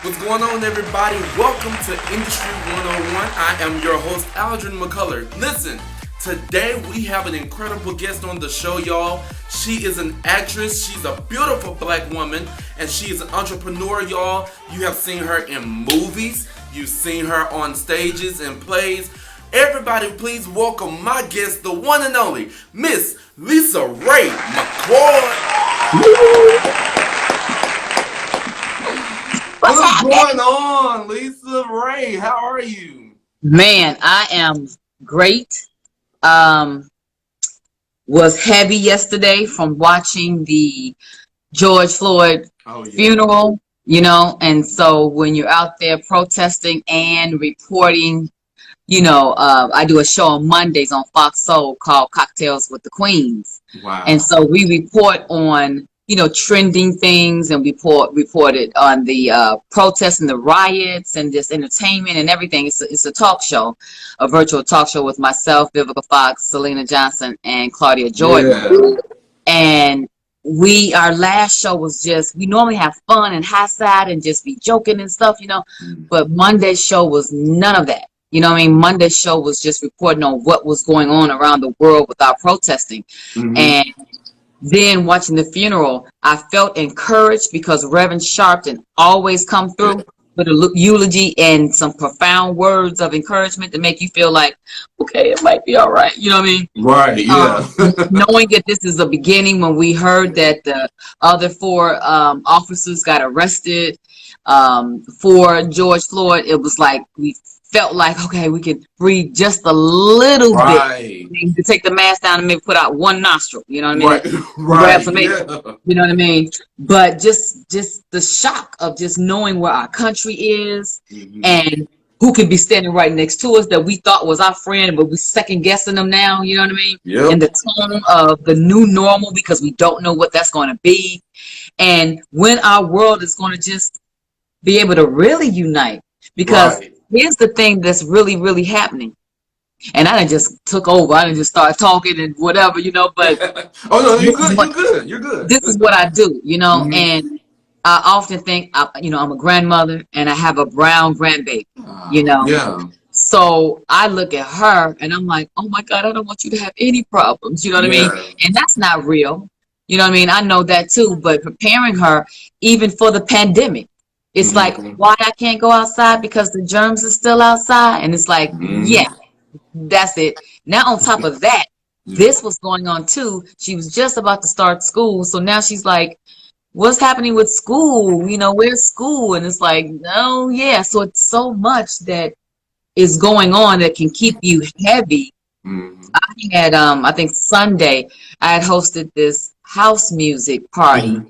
What's going on, everybody? Welcome to Industry 101. I am your host, Aldren McCoy. Listen, today we have an incredible guest on the show, y'all. She is an actress. She's a beautiful black woman, and she is an entrepreneur, y'all. You have seen her in movies. You've seen her on stages and plays. Everybody, please welcome my guest, the one and only Miss LisaRaye-McCoy. What's going on, LisaRaye? How are you? Man, I am great. Was heavy yesterday from watching the George Floyd funeral, and so when you're out there protesting and reporting, I do a show on Mondays on Fox Soul called Cocktails with the Queens. Wow. And so we report on trending things, and reported on the protests and the riots and just entertainment and everything. It's a talk show, a virtual talk show with myself, Vivica Fox, Selena Johnson, and Claudia Jordan. Yeah. And our last show was we normally have fun and high side and just be joking and stuff, but Monday's show was none of that. Monday's show was just reporting on what was going on around the world with our protesting. Mm-hmm. And then watching the funeral, I felt encouraged because Reverend Sharpton always come through with a eulogy and some profound words of encouragement to make you feel like, okay, it might be all right. You know what I mean? Right, yeah. Knowing that this is the beginning, when we heard that the other four officers got arrested for George Floyd, it was like we felt like, okay, we could breathe just a little bit. To take the mask down and maybe put out one nostril, you know what I mean? Right. Grab some air, you know what I mean? But just the shock of just knowing where our country is, and who could be standing right next to us that we thought was our friend, but we're second guessing them now, you know what I mean? Yep. And the tone of the new normal, because we don't know what that's going to be. And when our world is going to just be able to really unite. Because here's the thing that's really, really happening. And I done just took over. I done just start talking and whatever, but oh no, you're good. This is what I do, and I often think, I'm a grandmother and I have a brown grandbaby, Yeah. So I look at her and I'm like, oh my God, I don't want you to have any problems, you know what I mean? And that's not real, you know what I mean? I know that too, but preparing her even for the pandemic, it's like, why I can't go outside because the germs are still outside, and it's like, yeah. That's it. Now, on top of that, this was going on too. She was just about to start school. So now she's like, what's happening with school? Where's school? And it's like, oh, yeah. So it's so much that is going on that can keep you heavy. I had, I think Sunday, I had hosted this house music party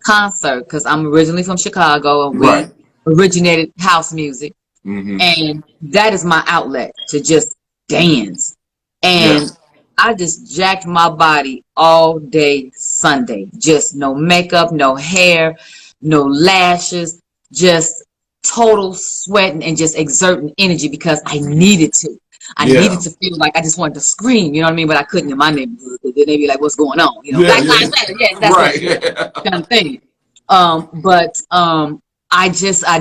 concert because I'm originally from Chicago, and we originated house music. And that is my outlet to just dance. And I just jacked my body all day Sunday. Just no makeup, no hair, no lashes, just total sweating and just exerting energy because I needed to. I needed to feel like I just wanted to scream, you know what I mean? But I couldn't in my neighborhood. Then they'd be like, what's going on? Black Lives Matter. Yeah, that's kind of thing. I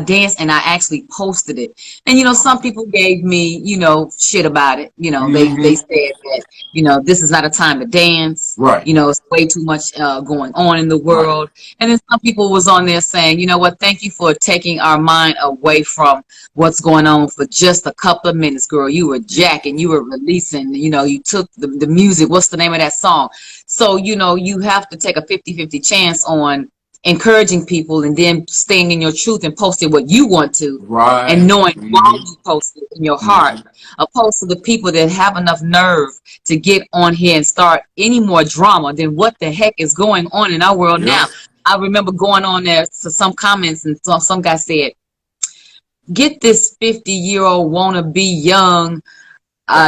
danced and I actually posted it. And, some people gave me, shit about it. They said that, this is not a time to dance. It's way too much going on in the world. And then some people was on there saying, you know what, thank you for taking our mind away from what's going on for just a couple of minutes, girl. You were jacking, you were releasing, you took the music. What's the name of that song? So, you have to take a 50-50 chance on encouraging people and then staying in your truth and posting what you want to, and knowing why you post it in your heart, opposed to the people that have enough nerve to get on here and start any more drama than what the heck is going on in our world now. I remember going on there to some comments, and some guy said, get this 50-year-old wanna be young,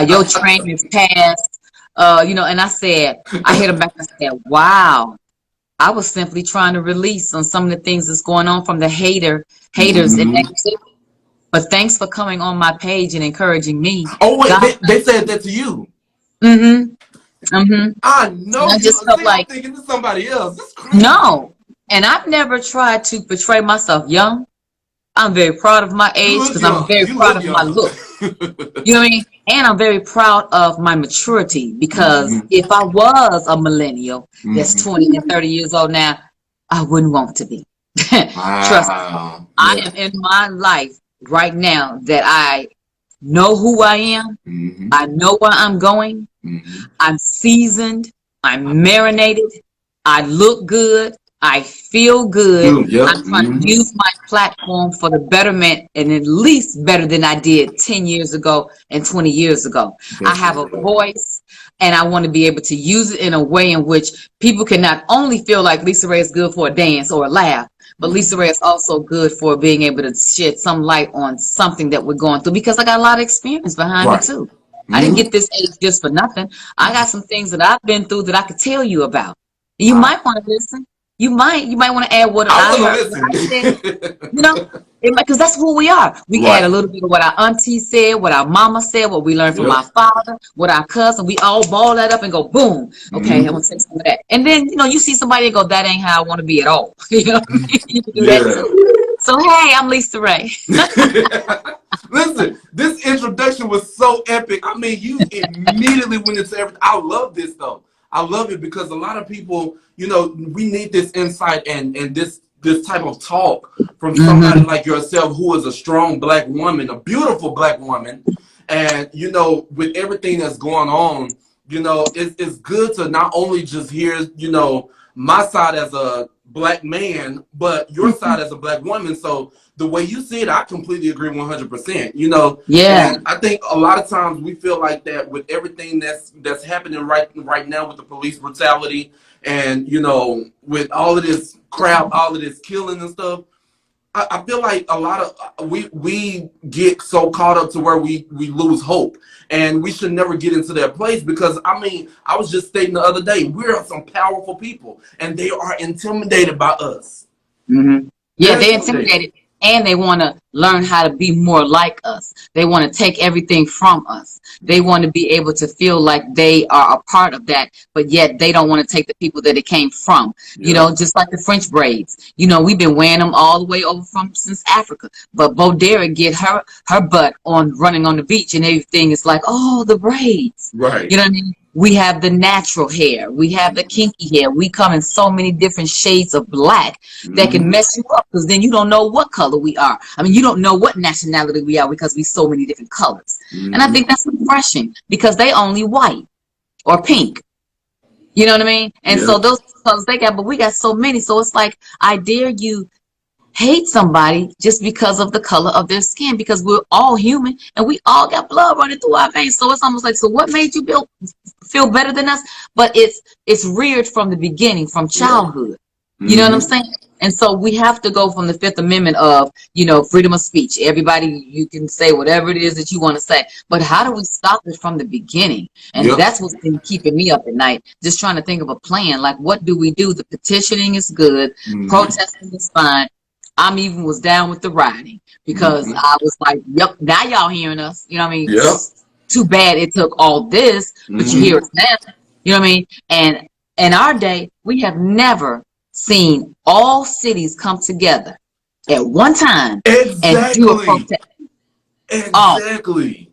your train is past, and I said, I hit him back and said, wow, I was simply trying to release on some of the things that's going on from the haters and negativity. But thanks for coming on my page and encouraging me. Oh wait, they said that to you. I know. I just felt like I'm thinking to somebody else. No, and I've never tried to portray myself young. I'm very proud of my age because I'm very You proud look of my young. look. You know what I mean? And I'm very proud of my maturity because if I was a millennial that's 20 and 30 years old now, I wouldn't want to be. Trust me. Wow. I Yeah. am in my life right now that I know who I am. I know where I'm going. I'm seasoned. I'm marinated. I look good. I feel good. Yep. I'm trying to use my platform for the betterment and at least better than I did 10 years ago and 20 years ago. I have a voice and I want to be able to use it in a way in which people can not only feel like LisaRaye is good for a dance or a laugh, but LisaRaye is also good for being able to shed some light on something that we're going through because I got a lot of experience behind me Right. too. I didn't get this age just for nothing. I got some things that I've been through that I could tell you about. You might want to listen. You might want to add what I I want heard. to What I said. listen. You know, because that's who we are. We add Right. a little bit of what our auntie said, what our mama said, what we learned from Yep. our father, what our cousin. We all ball that up and go, boom. Okay, I'm gonna take some of that. And then you see somebody and go, that ain't how I want to be at all. You know what I mean? You can do that Yeah. too. So hey, I'm LisaRaye. Listen, this introduction was so epic. I mean, you immediately went into everything. I love this though. I love it because a lot of people, we need this insight and this type of talk from somebody like yourself who is a strong black woman, a beautiful black woman. And with everything that's going on, it's good to not only just hear, my side as a black man, but your side as a black woman. So the way you see it, I completely agree 100%. Yeah. And I think a lot of times we feel like that with everything that's happening right now with the police brutality and with all of this crap, all of this killing and stuff. I feel like a lot of we get so caught up to where we lose hope, and we should never get into that place because I was just stating the other day we're some powerful people and they are intimidated by us. Yeah, they're intimidated and they want to learn how to be more like us. They want to take everything from us. They want to be able to feel like they are a part of that, but yet they don't want to take the people that it came from. Just like the French braids. We've been wearing them all the way over since Africa. But Bo Derek get her butt on running on the beach and everything is like, oh, the braids. Right. You know what I mean? We have the natural hair. We have the kinky hair. We come in so many different shades of black that can mess you up because then you don't know what color we are. I mean, you don't know what nationality we are because we so many different colors. And I think that's refreshing because they only white or pink. You know what I mean? And so those colors they got, but we got so many. So it's like, I dare you hate somebody just because of the color of their skin because we're all human and we all got blood running through our veins. So it's almost like, so what made you feel better than us? But it's reared from the beginning, from childhood. You know what I'm saying? And so we have to go from the Fifth Amendment of, freedom of speech. Everybody, you can say whatever it is that you want to say. But how do we stop it from the beginning? And that's what's been keeping me up at night, just trying to think of a plan. Like, what do we do? The petitioning is good. Protesting is fine. I'm even was down with the rioting because I was like, yep, now y'all hearing us. You know what I mean? Yep. Too bad it took all this, but you hear us now. You know what I mean? And in our day, we have never seen all cities come together at one time and do a protest. Exactly.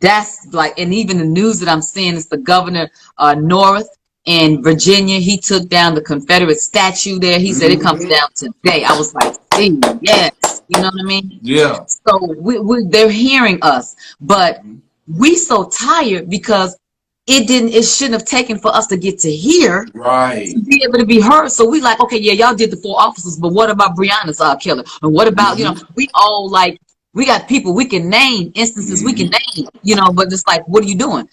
That's like, and even the news that I'm seeing is the governor North in Virginia, he took down the Confederate statue there. He said it comes down today. I was like, see, yes, you know what I mean? Yeah. So they're hearing us, but we so tired because it shouldn't have taken for us to get to here, right, to be able to be heard. So we like, okay, yeah, y'all did the 4 officers, but what about Breonna's killer? And what about, we all like, we got people we can name, instances we can name, but just like, what are you doing?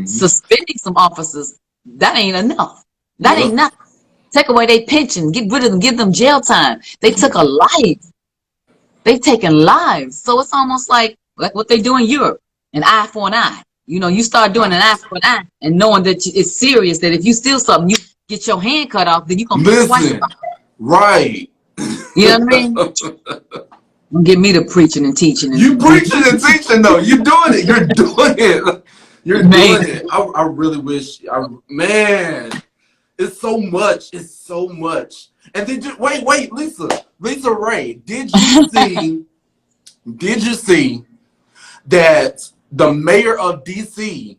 Suspending some officers, that ain't enough. That ain't nothing. Take away their pension, get rid of them, give them jail time. They took a life. They've taken lives. So it's almost like what they do in Europe, an eye for an eye. You start doing an eye for an eye and knowing that it's serious, that if you steal something, you get your hand cut off, then you're going to think twice about that. Right. You know what I mean? Don't get me to preaching and teaching. You preaching and teaching, though. You're doing it. You're doing it. You're doing it. I really wish, man, it's so much. It's so much. And then, wait, LisaRaye, did you see Did you see that the mayor of DC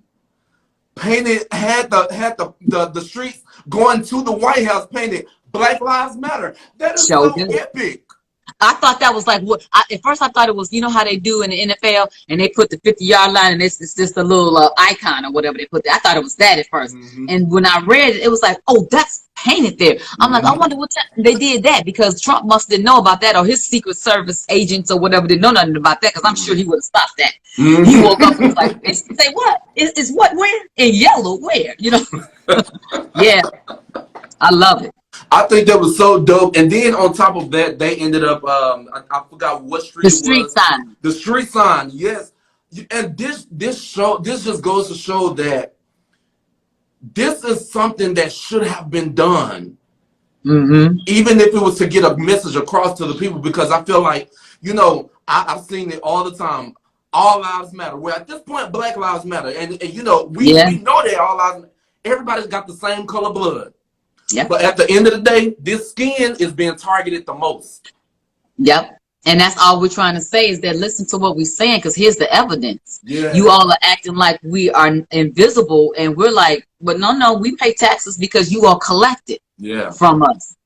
had the streets going to the White House painted Black Lives Matter? That is Show so good. epic. I thought that was like what at first I thought it was, you know how they do in the NFL and they put the 50-yard line and it's just a little icon or whatever they put there. I thought it was that at 1st. Mm-hmm. And when I read it, it was like, oh, that's painted there. I'm like, I wonder what they did that, because Trump must didn't know about that, or his Secret Service agents or whatever didn't know nothing about that, because I'm sure he would have stopped that. Mm-hmm. He woke up and was like, say what? Is what where? In yellow where? You know? Yeah. I love it. I think that was so dope. And then on top of that, they ended up, I forgot what street The it street was. sign. The street sign, yes. And this just goes to show that this is something that should have been done. Mm-hmm. Even if it was to get a message across to the people, because I feel like, you know, I've seen it all the time. All lives matter. Well, at this point, Black lives matter. And you know, we know that all lives, everybody's got the same color blood. Yep. But at the end of the day, this skin is being targeted the most. Yep. And that's all we're trying to say, is that listen to what we're saying, because here's the evidence. Yeah. You all are acting like we are invisible, and we're like, but no, we pay taxes because you all collect it from us.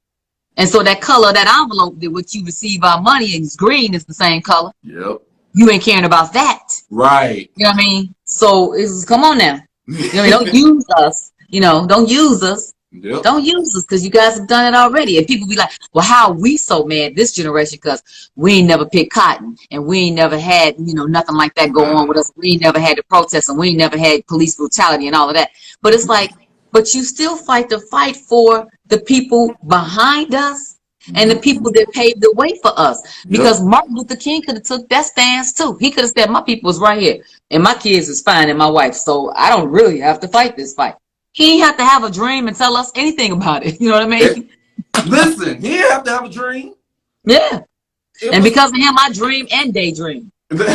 And so that color, that envelope that what you receive our money is green, is the same color. Yep. You ain't caring about that. Right. You know what I mean? So come on now. You know what I mean? Don't use us. You know, don't use us. Yep. Don't use us, because you guys have done it already. And people be like, well, how are we so mad this generation? Because we ain't never picked cotton, and we ain't never had, you know, nothing like that go on with us. We ain't never had the protests, and we ain't never had police brutality and all of that. But it's like, but you still fight the fight for the people behind us and the people that paved the way for us. Because Martin Luther King could have took that stance too. He could have said, my people is right here, and my kids is fine, and my wife, so I don't really have to fight this fight. He didn't have to have a dream and tell us anything about it. You know what I mean? Listen, he didn't have to have a dream. Yeah. And because of him, I dream and daydream. She said,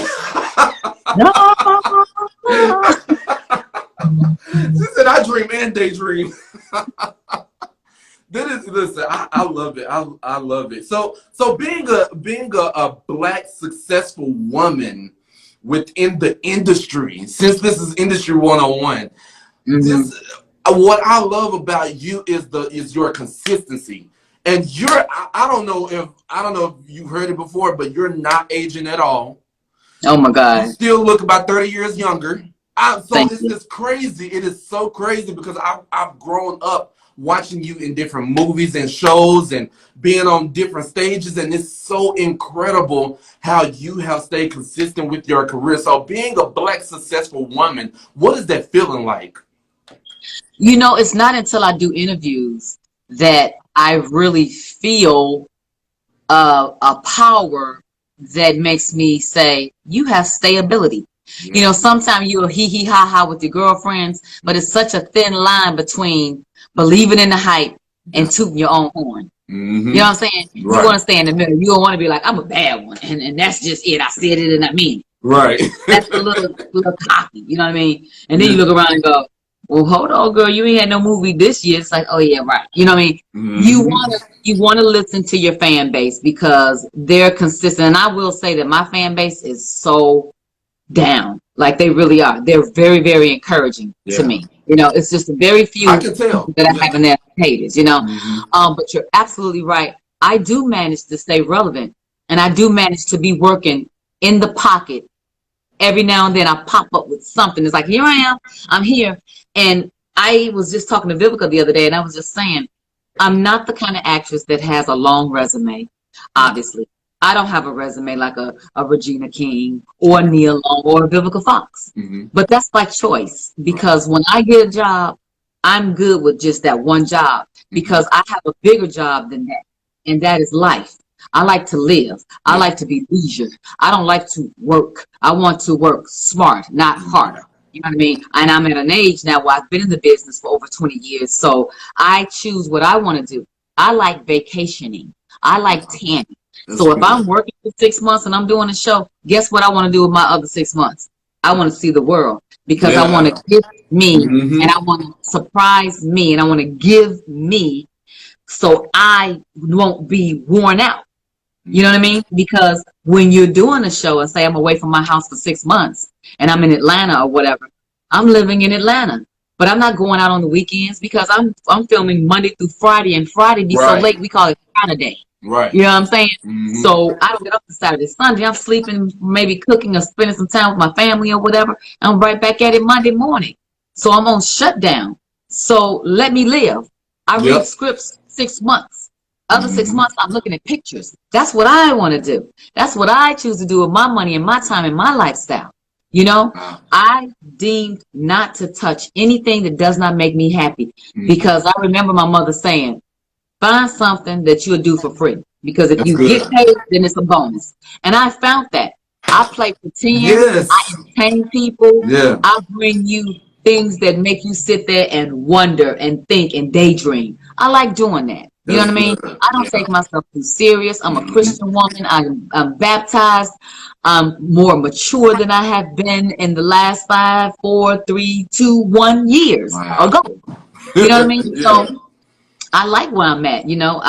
I dream and daydream. Listen, I love it. I love it. So being a Black successful woman within the industry, since this is Industry 101, what I love about you is your consistency. And I don't know if you've heard it before, but you're not aging at all. Oh my God. You still look about 30 years younger. Thank you. It's crazy. It is so crazy, because I've grown up watching you in different movies and shows and being on different stages, and it's so incredible how you have stayed consistent with your career. So being a Black successful woman, what is that feeling like? You know, it's not until I do interviews that I really feel a power that makes me say, you have stability. You know, sometimes you'll hee ha ha with your girlfriends, but it's such a thin line between believing in the hype and tooting your own horn. You know what I'm saying? Right. You want to stay in the middle. You don't want to be like, I'm a bad one, and that's just it. I said it and I mean it. Right. That's a little cocky. You know what I mean? And then you look around and go, well, hold on, girl, you ain't had no movie this year. It's like, oh yeah, right. You know what I mean? You wanna listen to your fan base, because they're consistent. And I will say that my fan base is so down. Like, they really are. They're very, very encouraging to me. You know, it's just very few I can tell that I have in their haters, you know. But you're absolutely right. I do manage to stay relevant, and I do manage to be working in the pocket. Every now and then I pop up with something. It's like, here I am. I'm here. And I was just talking to Vivica the other day, and I was just saying, I'm not the kind of actress that has a long resume, obviously. I don't have a resume like a Regina King or Nia Long or Vivica Fox. But that's by choice, because when I get a job, I'm good with just that one job, because I have a bigger job than that, and that is life. I like to live. I like to be leisure. I don't like to work. I want to work smart, not harder. You know what I mean? And I'm at an age now where I've been in the business for over 20 years. So I choose what I want to do. I like vacationing. I like tanning. So if I'm working for 6 months and I'm doing a show, guess what I want to do with my other 6 months? I want to see the world, because I want to give me, and I want to surprise me, and I want to give me, so I won't be worn out. You know what I mean? Because when you're doing a show and say I'm away from my house for 6 months and I'm in Atlanta or whatever, I'm living in Atlanta. But I'm not going out on the weekends because I'm filming Monday through Friday, and Friday be so late we call it Friday. Right. You know what I'm saying? So I don't get up to Saturday, Sunday. I'm sleeping, maybe cooking or spending some time with my family or whatever. I'm right back at it Monday morning. So I'm on shutdown. So let me live. I read scripts 6 months. Other 6 months, I'm looking at pictures. That's what I want to do. That's what I choose to do with my money and my time and my lifestyle. You know, I deemed not to touch anything that does not make me happy, because I remember my mother saying, find something that you'll do for free, because if you get paid, then it's a bonus. And I found that. I play pretend. I entertain people. I bring you things that make you sit there and wonder and think and daydream. I like doing that. You know what I mean? I don't take myself too serious. I'm a Christian woman. I'm baptized. I'm more mature than I have been in the last 5, 4, 3, 2, 1 years ago. You know what I mean? So I like where I'm at. You know,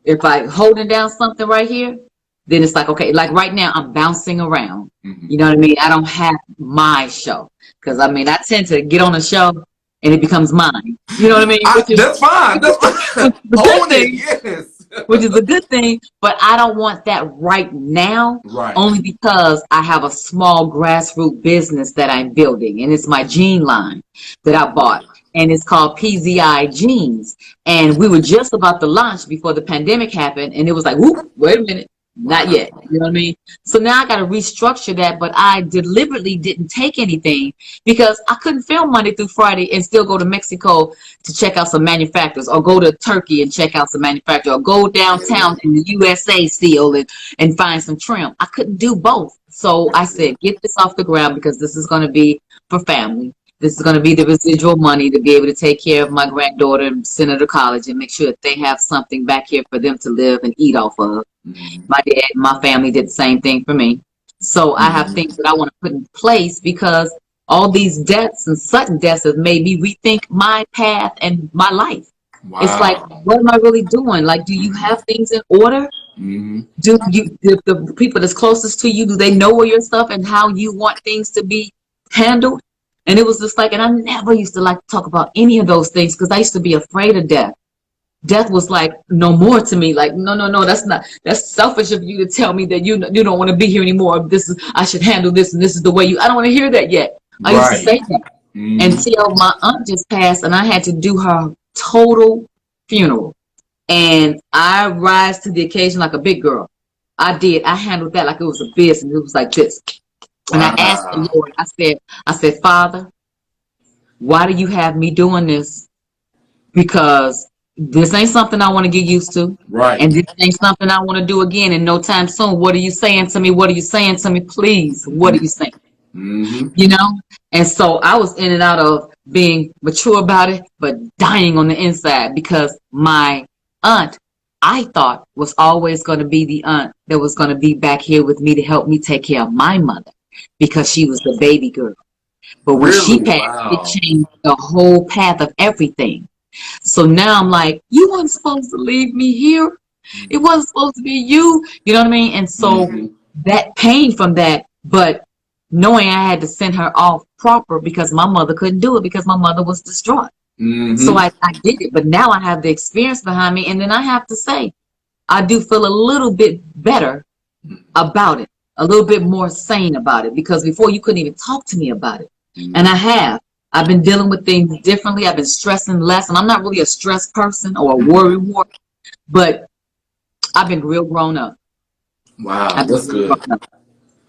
if I holding down something right here, then it's like, okay, like right now I'm bouncing around. You know what I mean? I don't have my show, because I mean, I tend to get on a show and it becomes mine. You know what I mean? That's fine. That's fine. Own it, yes. Which is a good thing, but I don't want that right now. Only because I have a small grassroots business that I'm building, and it's my jean line that I bought, and it's called PZI Jeans. And we were just about to launch before the pandemic happened, and it was like, whoop, wait a minute. Not yet. You know what I mean? So now I got to restructure that, but I deliberately didn't take anything because I couldn't film Monday through Friday and still go to Mexico to check out some manufacturers, or go to Turkey and check out some manufacturers, or go downtown in the USA still and find some trim. I couldn't do both. So I said, get this off the ground, because this is going to be for family. This is going to be the residual money to be able to take care of my granddaughter and send her to college and make sure that they have something back here for them to live and eat off of. My dad and my family did the same thing for me. So I have things that I want to put in place, because all these deaths and sudden deaths have made me rethink my path and my life. It's like, what am I really doing? Like, do you have things in order? Do you, the people that's closest to you, do they know where your stuff and how you want things to be handled? And it was just like, and I never used to like to talk about any of those things, because I used to be afraid of death. Death was like no more to me. Like, no, that's selfish of you to tell me that you don't want to be here anymore. I should handle this, and this is the way you. I don't want to hear that yet. I used to say that until my aunt just passed, and I had to do her total funeral, and I rise to the occasion like a big girl. I did. I handled that like it was a business. It was like this, and I asked the Lord. I said, Father, why do you have me doing this? Because this ain't something I want to get used to. And this ain't something I want to do again in no time soon. What are you saying to me? What are you saying to me? Please, what are you saying? You know? And so I was in and out of being mature about it, but dying on the inside, because my aunt, I thought, was always going to be the aunt that was going to be back here with me to help me take care of my mother, because she was the baby girl. But when she passed, it changed the whole path of everything. So now I'm like, you weren't supposed to leave me here. It wasn't supposed to be you. You know what I mean? And so that pain from that, but knowing I had to send her off proper, because my mother couldn't do it, because my mother was distraught. So I did it. But now I have the experience behind me. And then I have to say, I do feel a little bit better about it, a little bit more sane about it, because before you couldn't even talk to me about it. And I have. I've been dealing with things differently. I've been stressing less, and I'm not really a stress person or a worry wart, but I've been real grown up. Wow, that's good.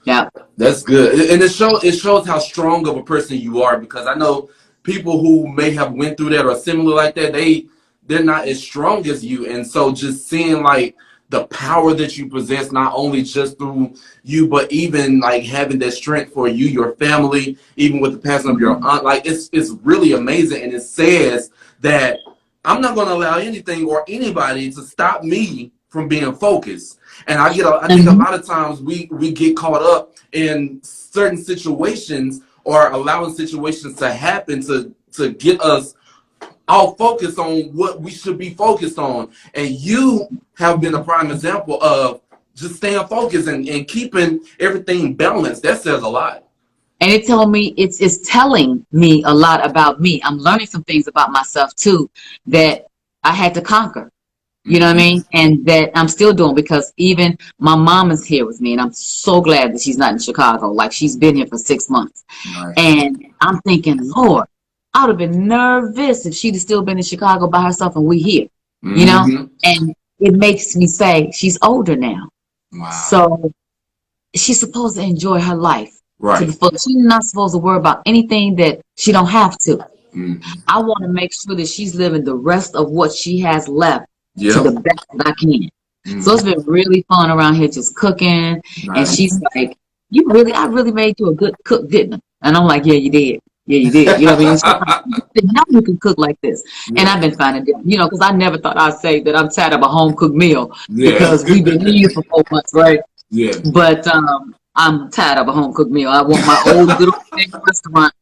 Yeah, that's good, and it shows how strong of a person you are, because I know people who may have went through that or similar like that, they're not as strong as you, and so just seeing like the power that you possess, not only just through you, but even like having that strength for you, your family, even with the passing of your aunt, like it's really amazing. And it says that I'm not going to allow anything or anybody to stop me from being focused. And I think a lot of times we get caught up in certain situations, or allowing situations to happen to get us all focus on what we should be focused on. And you have been a prime example of just staying focused and keeping everything balanced. That says a lot. And it's telling me a lot about me. I'm learning some things about myself too that I had to conquer. You know what I mean? And that I'm still doing, because even my mom is here with me, and I'm so glad that she's not in Chicago. Like, she's been here for 6 months. Nice. And I'm thinking, Lord, I would have been nervous if she'd have still been in Chicago by herself and we here. You know? And it makes me say she's older now. Wow. So she's supposed to enjoy her life. Right. To the full. She's not supposed to worry about anything that she don't have to. I want to make sure that she's living the rest of what she has left to the best that I can. So it's been really fun around here just cooking. Nice. And she's like, I really made you a good cook, didn't I? And I'm like, yeah, you did. Yeah, you did. You know what I mean? Now you can cook like this. Yeah. And I've been finding it, because I never thought I'd say that I'm tired of a home cooked meal, because we've been here for 4 months, right? Yeah. But I'm tired of a home cooked meal. I want my old little restaurant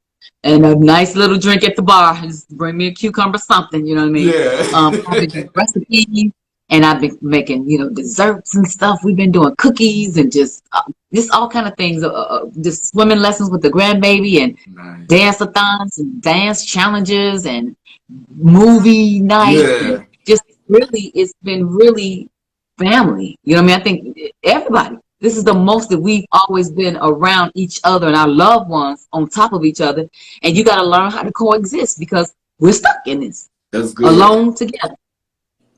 and a nice little drink at the bar. Just bring me a cucumber, something, you know what I mean? Yeah. I've been doing recipes, and I've been making, desserts and stuff. We've been doing cookies and just all kind of things. Just swimming lessons with the grandbaby, and dance-a-thons and dance challenges and movie nights. Yeah. Just really, it's been really family. You know what I mean? I think everybody. This is the most that we've always been around each other and our loved ones on top of each other. And you got to learn how to coexist, because we're stuck in this. That's good. Alone together.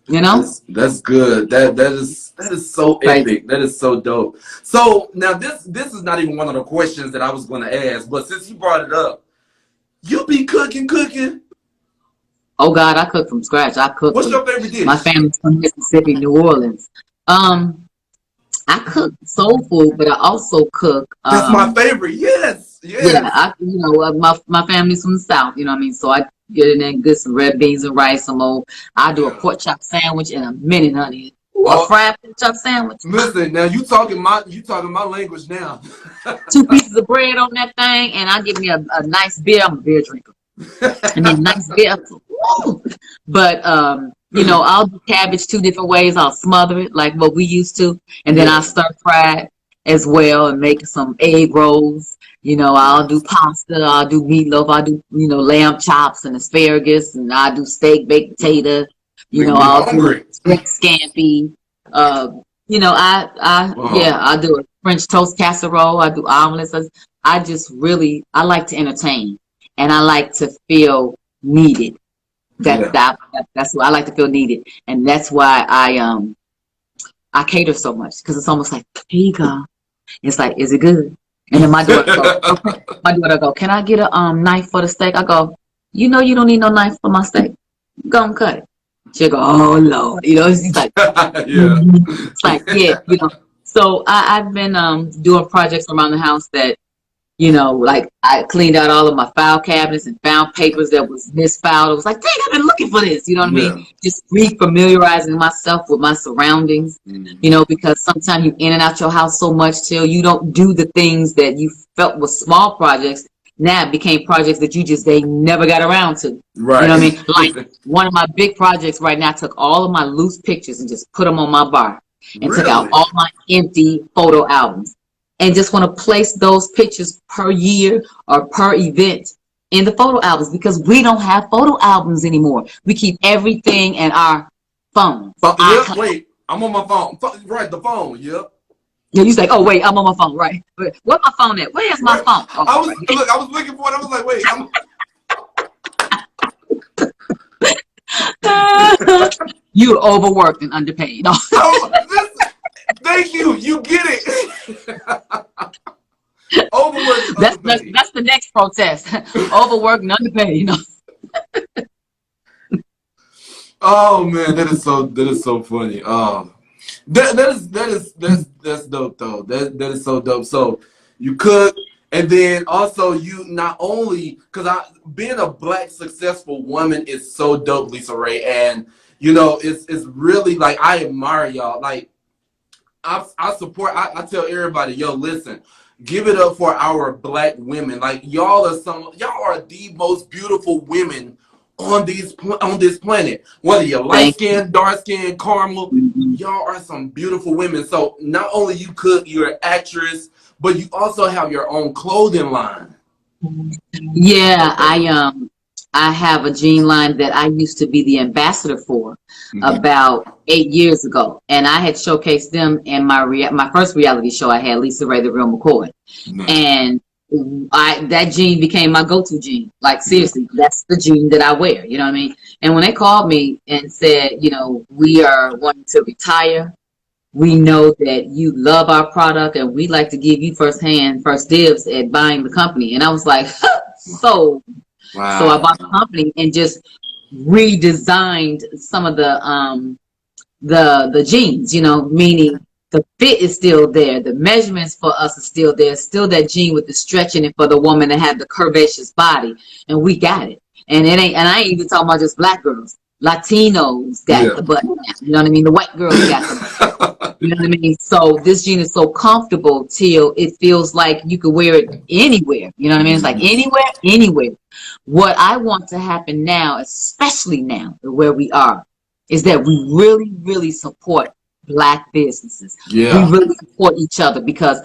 That's good. That is so epic. That is so dope. So now this is not even one of the questions that I was going to ask, but since you brought it up, you be cooking. Oh God, I cook from scratch. I cook. What's your favorite dish? My family's from Mississippi, New Orleans. I cook soul food, but I also cook. That's my favorite. Yes. Yeah, my family's from the South. You know what I mean? So I get in there and get some red beans and rice, I do a pork chop sandwich in a minute, honey. A fried pork chop sandwich. Listen, now you talking my language now. 2 pieces of bread on that thing, and I give me a nice beer. I'm a beer drinker. I mean, nice beer. But I'll do cabbage 2 different ways. I'll smother it like what we used to, and then I'll stir fry it as well and make some egg rolls. I'll do pasta, I'll do meatloaf, I'll do, lamb chops and asparagus, and I'll do steak, baked potato, I'll do scampi. I do a French toast casserole, I do omelets. I like to entertain, and I like to feel needed. That's why I like to feel needed, and that's why I cater so much, because it's almost like, here you go. It's like, is it good? And then my daughter go, can I get a knife for the steak? I go, you don't need no knife for my steak. Go and cut it. She'll go, oh Lord, she's like, it's like, yeah, So I've been doing projects around the house that, like I cleaned out all of my file cabinets and found papers that was misfiled. It was like, dang, I've been looking for this. You know what I mean? Just re-familiarizing myself with my surroundings, because sometimes you in and out your house so much till you don't do the things that you felt were small projects. Now it became projects that they never got around to. Right. You know what I mean? Like one of my big projects right now, I took all of my loose pictures and just put them on my bar, and took out all my empty photo albums. And just want to place those pictures per year or per event in the photo albums, because we don't have photo albums anymore. We keep everything in our phone. Wait, I'm on my phone. Right, the phone. Yep. Yeah, you say, oh wait, I'm on my phone. Right. Where my phone at? Where's my phone? Oh, I was looking for it. I was like, wait. You're overworked and underpaid. No. Thank you. You get it. Overworked. That's the next protest. Overworked and underpaid. Oh man, that is so funny. That's dope though. That is so dope. So you cook, and then also you not only, because being a Black successful woman is so dope, LisaRaye, and it's really like I admire y'all. Like I support. I tell everybody, yo, listen, give it up for our Black women. Like y'all are the most beautiful women on this planet. Whether you're light Thank you. skinned, dark skinned, caramel, Mhm. y'all are some beautiful women. So not only you cook, you're an actress, but you also have your own clothing line. Yeah, I have a jean line that I used to be the ambassador for Mhm. about 8 years ago, and I had showcased them in my first reality show. I had Lisa Ray the Real McCoy, Nice. and that jean became my go-to jean. Like Yeah. seriously, that's the jean that I wear. You know what I mean? And when they called me and said, we are wanting to retire, we know that you love our product, and we'd like to give you first dibs at buying the company. And I was like, so. So I bought the Wow. company and just redesigned some of the jeans, meaning the fit is still there, the measurements for us are still there, still that jean with the stretch in it for the woman that had the curvaceous body, and we got it. And I ain't even talking about just black girls. Latinos got Yeah. the butt now. You know what I mean? The white girls got the you know what I mean? So this jean is so comfortable till it feels like you could wear it anywhere. You know what I mean? It's like Mhm. anywhere, anywhere. What I want to happen now, especially now where we are, is that we really, really support black businesses. We Yeah. really support each other because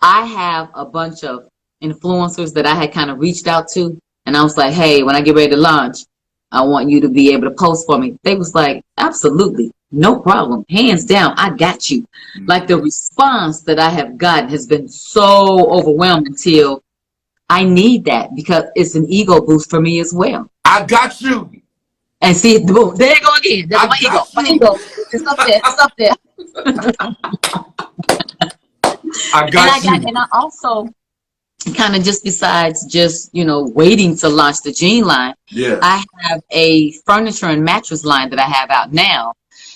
I have a bunch of influencers that I had kind of reached out to, and I was like, hey, when I get ready to launch, I want you to be able to post for me. They was like, absolutely, no problem, hands down, I got you. Like the response that I have gotten has been so overwhelming till I need that because it's an ego boost for me as well. I got you. And see, boom, there you go again. That's I my ego. got My you. ego. It's up there. It's up there. I got you. And I also kind of just besides just, waiting to launch the jean line, Yeah. I have a furniture and mattress line that I have out now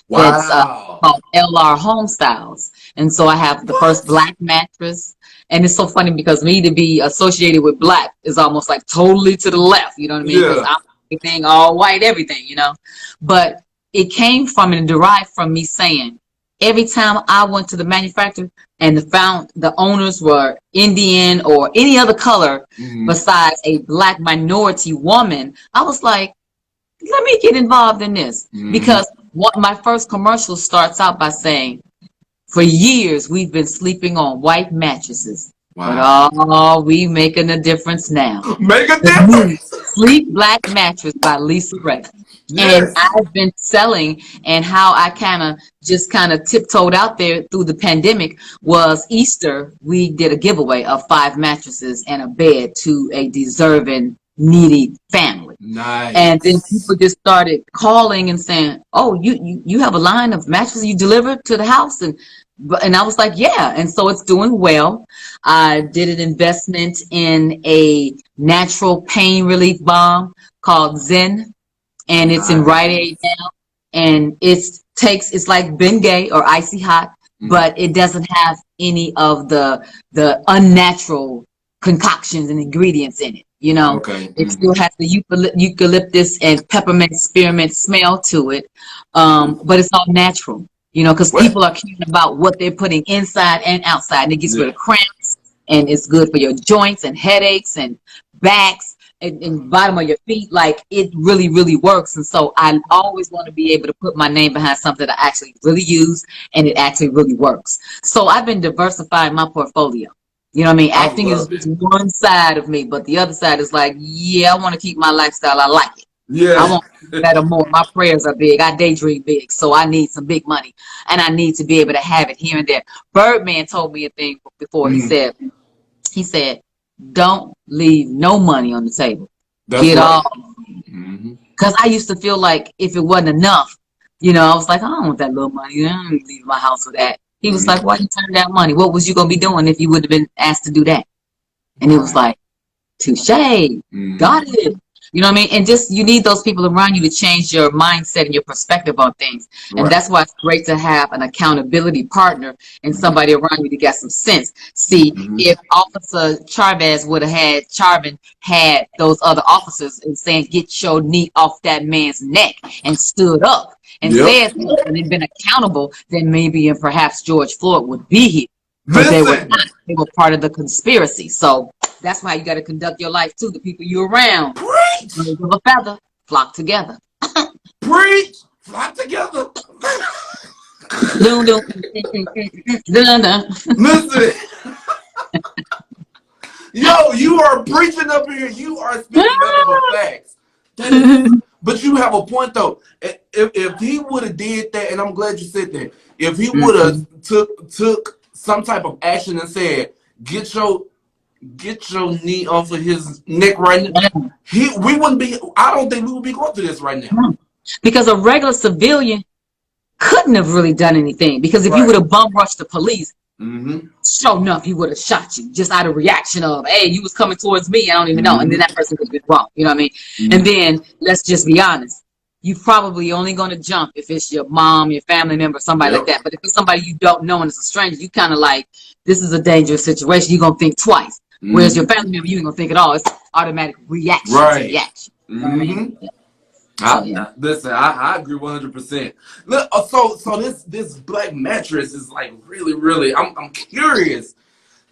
that's Wow. called LR Home Styles. And so I have the first What? black mattress. And it's so funny because me to be associated with black is almost like totally to the left, you know what I mean? Because Yeah. I'm everything all white, everything. But it came from and derived from me saying, every time I went to the manufacturer and the owners were Indian or any other color Mhm. besides a black minority woman, I was like, let me get involved in this Mhm. because what my first commercial starts out by saying, for years we've been sleeping on white mattresses, but Wow. we making a difference now. Make a The new difference. Sleep Black Mattress by Lisa Ray. And Yes. I've been selling, and how I kind of tiptoed out there through the pandemic was Easter. We did a giveaway of 5 mattresses and a bed to a deserving, needy family. And then Nice. people just started calling and saying, "Oh, you have a line of mattresses you delivered to the house," and I was like, "Yeah." And so it's doing well. I did an investment in a natural pain relief balm called Zen, and it's in Rite Aid Nice. now. And it's like Bengay or icy hot, Mhm. but it doesn't have any of the unnatural concoctions and ingredients in it. Okay. It still Mhm. has the eucalyptus and peppermint spearmint smell to it, Ooh. but it's all natural. Because What? people are caring about what they're putting inside and outside, and it gets rid Yeah. of cramps, and it's good for your joints and headaches and backs and bottom of your feet. Like it really, really works. And so I always want to be able to put my name behind something that I actually really use and it actually really works. So I've been diversifying my portfolio. You know what I mean? I Acting is love just it. one side of me, but the other side is like, yeah, I want to keep my lifestyle. I like it. I Yeah. want better more. My prayers are big. I daydream big. So I need some big money and I need to be able to have it here and there. Birdman told me a thing before. Mhm. He said, don't leave no money on the table. That's Get all. right. Hmm. Because I used to feel like if it wasn't enough, I was like, I don't want that little money. I don't leave my house for that. He was like, Hmm. why you turn down money? What was you going to be doing if you would have been asked to do that? And it was Right. like, touche, got Hmm. it. You know what I mean? And just you need those people around you to change your mindset and your perspective on things. And Right. that's why it's great to have an accountability partner and Hmm. somebody around you to get some sense. See, Hmm. if Officer Chavez would have had Charvin had those other officers and saying, get your knee off that man's neck and stood up and Yep. said something and been accountable, then maybe and perhaps George Floyd would be here. But they were Listen. not. They were part of the conspiracy. So that's why you got to conduct your life too. The people you're around. Preach. Birds of a feather. flock together. Preach, flock together. Dun, dun, dun, dun. Listen, yo, you are preaching up here. You are speaking nothing but facts. That is, but you have a point though. If he would have did that, and I'm glad you said that. If he would have took some type of action and said, "Get your knee off of his neck right now," we wouldn't be. I don't think we would be going through this right now. Because a regular civilian couldn't have really done anything. Because if you would have bum rushed the police, sure enough, he would have shot you just out of reaction of, hey, you was coming towards me, I don't even know. And then that person would have been wrong. You know what I mean? And then let's just be honest. You probably only going to jump if it's your mom, your family member, somebody like that. But if it's somebody you don't know and it's a stranger, you kind of like, this is a dangerous situation. You're going to think twice. Whereas your family member, you ain't going to think at all. It's automatic reaction to reaction. You know what I mean? Listen, I agree 100%. Look, so this black mattress is like really. I'm curious